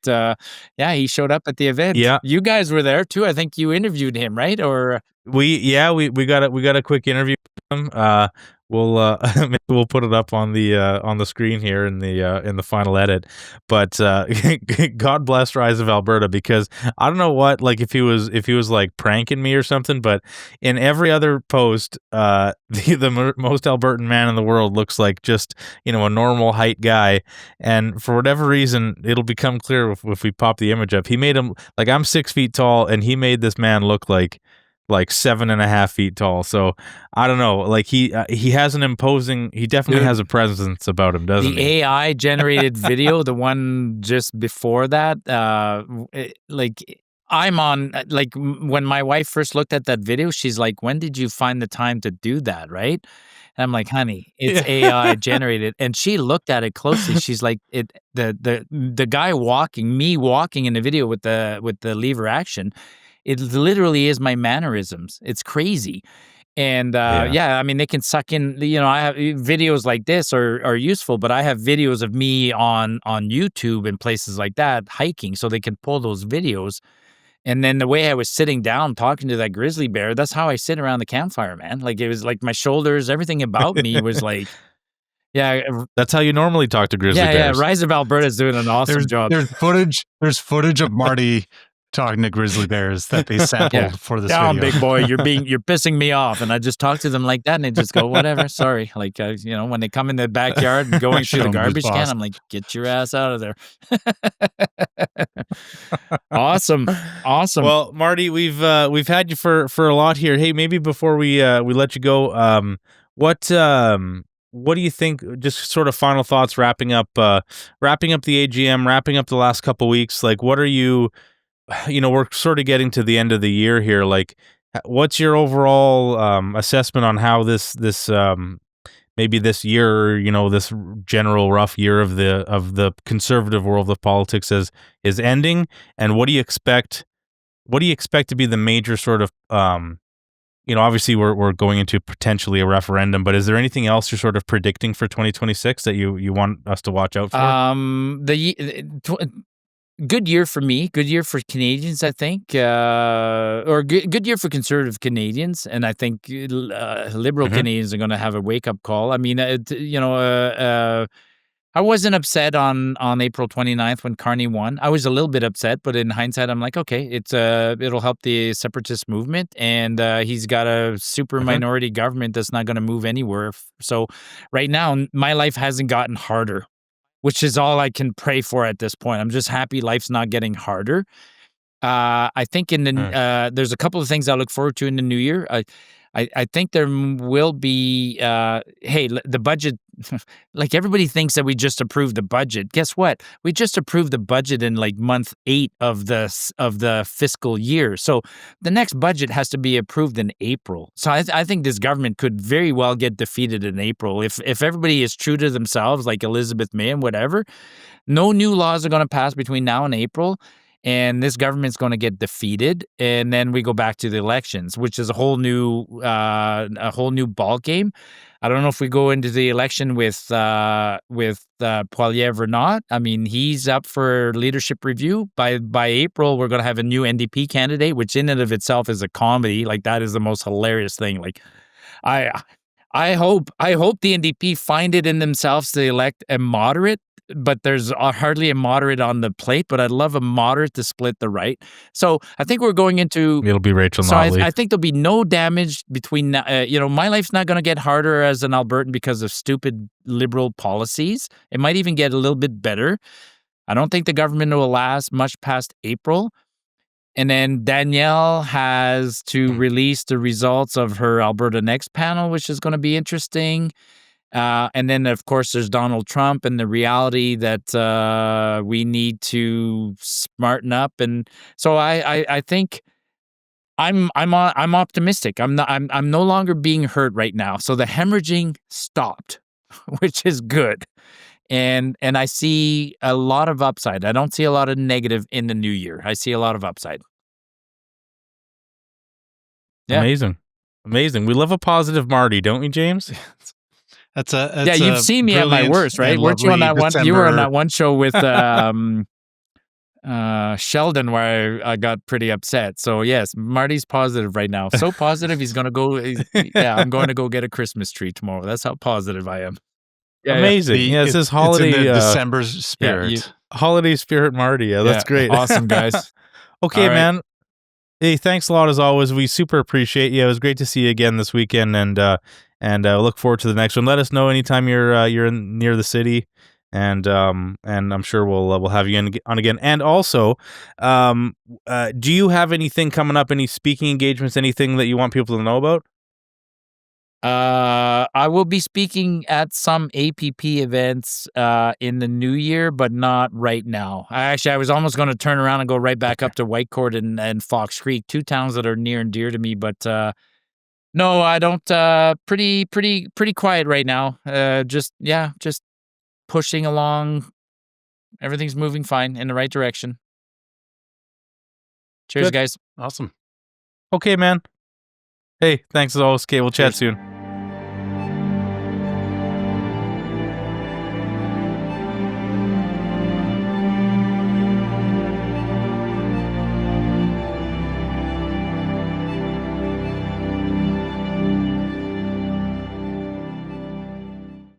[SPEAKER 1] he showed up at the event.
[SPEAKER 2] Yeah,
[SPEAKER 1] you guys were there too. I think you interviewed him, right? Or
[SPEAKER 2] we got a quick interview with him. We'll put it up on the screen here in the final edit. But God bless Rise of Alberta, because I don't know what, like if he was like pranking me or something, but in every other post, the most Albertan man in the world looks like just a normal height guy, and for whatever reason it'll become clear if we pop the image up. He made him like, I'm 6 feet tall, and he made this man look like 7.5 feet tall. So I don't know. Like he has an imposing. He definitely has a presence about him, doesn't he?
[SPEAKER 1] The AI generated video, the one just before that, I'm on. Like when my wife first looked at that video, she's like, "When did you find the time to do that?" Right? And I'm like, "Honey, it's AI generated." And she looked at it closely. She's like, the guy walking in the video with the lever action. It literally is my mannerisms. It's crazy. And I mean, they can suck in, I have videos like this are useful, but I have videos of me on YouTube and places like that hiking, so they can pull those videos. And then the way I was sitting down talking to that grizzly bear, that's how I sit around the campfire, man. Like it was like my shoulders, everything about me was like,
[SPEAKER 2] that's how you normally talk to grizzly bears.
[SPEAKER 1] Yeah, Rise of Alberta is doing an awesome job.
[SPEAKER 3] There's footage of Marty talking to grizzly bears that they sampled for this
[SPEAKER 1] video.
[SPEAKER 3] Big
[SPEAKER 1] boy, you're pissing me off. And I just talk to them like that, and they just go, whatever, sorry. Like, when they come in the backyard and going through the garbage can, I'm like, get your ass out of there. Awesome.
[SPEAKER 2] Well, Marty, we've had you for a lot here. Hey, maybe before we let you go, what do you think? Just sort of final thoughts, wrapping up the AGM, wrapping up the last couple weeks. Like, what are you? We're sort of getting to the end of the year here. Like, what's your overall assessment on how this maybe this year, this general rough year of the conservative world of politics is ending, and what do you expect? What do you expect to be the major sort of obviously we're going into potentially a referendum, but is there anything else you're sort of predicting for 2026 that you want us to watch out for?
[SPEAKER 1] Good year for me. Good year for Canadians, I think, or good year for conservative Canadians, and I think liberal Canadians are going to have a wake up call. I mean, I wasn't upset on April 29th when Carney won. I was a little bit upset, but in hindsight, I'm like, okay, it'll help the separatist movement, and he's got a super minority government that's not going to move anywhere. So right now, my life hasn't gotten harder, which is all I can pray for at this point. I'm just happy life's not getting harder. I think there's a couple of things I look forward to in the new year. I think there will be, the budget, like everybody thinks that we just approved the budget. Guess what? We just approved the budget in like month 8 of the fiscal year. So the next budget has to be approved in April. So I think this government could very well get defeated in April. If everybody is true to themselves, like Elizabeth May and whatever, no new laws are going to pass between now and April. and this government's going to get defeated, and then we go back to the elections, which is a whole new ball game. I don't know if we go into the election with Poilievre or not. I mean, he's up for leadership review. By April, we're going to have a new NDP candidate, which in and of itself is a comedy. Like, that is the most hilarious thing. Like, I hope the NDP find it in themselves to elect a moderate, but there's hardly a moderate on the plate. But I'd love a moderate to split the right. So I think we're going into.
[SPEAKER 2] It'll be Rachel
[SPEAKER 1] So
[SPEAKER 2] Notley.
[SPEAKER 1] I think there'll be no damage between. My life's not going to get harder as an Albertan because of stupid liberal policies. It might even get a little bit better. I don't think the government will last much past April. And then Danielle has to release the results of her Alberta Next panel, which is going to be interesting. And then, of course, there's Donald Trump and the reality that we need to smarten up. And so I think I'm optimistic. I'm no longer being hurt right now. So the hemorrhaging stopped, which is good. And I see a lot of upside. I don't see a lot of negative in the new year. I see a lot of upside. Yeah.
[SPEAKER 2] Amazing. We love a positive Marty, don't we, James?
[SPEAKER 3] That's
[SPEAKER 1] you've seen me at my worst, right? Weren't you on that one? You were on that one show with Sheldon where I got pretty upset. So yes, Marty's positive right now. So positive he's going to go. I'm going to go get a Christmas tree tomorrow. That's how positive I am.
[SPEAKER 2] Yeah, amazing. It's this holiday
[SPEAKER 3] it's in the December spirit.
[SPEAKER 2] Holiday spirit, Marty. Yeah, that's great.
[SPEAKER 1] Awesome, guys.
[SPEAKER 2] Okay, man. Hey, thanks a lot as always. We super appreciate you. It was great to see you again this weekend, and look forward to the next one. Let us know anytime you're near the city, and I'm sure we'll have you on again. And also, do you have anything coming up? Any speaking engagements? Anything that you want people to know about?
[SPEAKER 1] I will be speaking at some APP events in the new year, but not right now. I was almost going to turn around and go right back up to Whitecourt and Fox Creek, two towns that are near and dear to me. But no, I don't. Pretty quiet right now. Just pushing along. Everything's moving fine in the right direction. Cheers, guys.
[SPEAKER 3] Awesome.
[SPEAKER 2] Okay, man. Hey, thanks as always. Okay, we'll chat soon.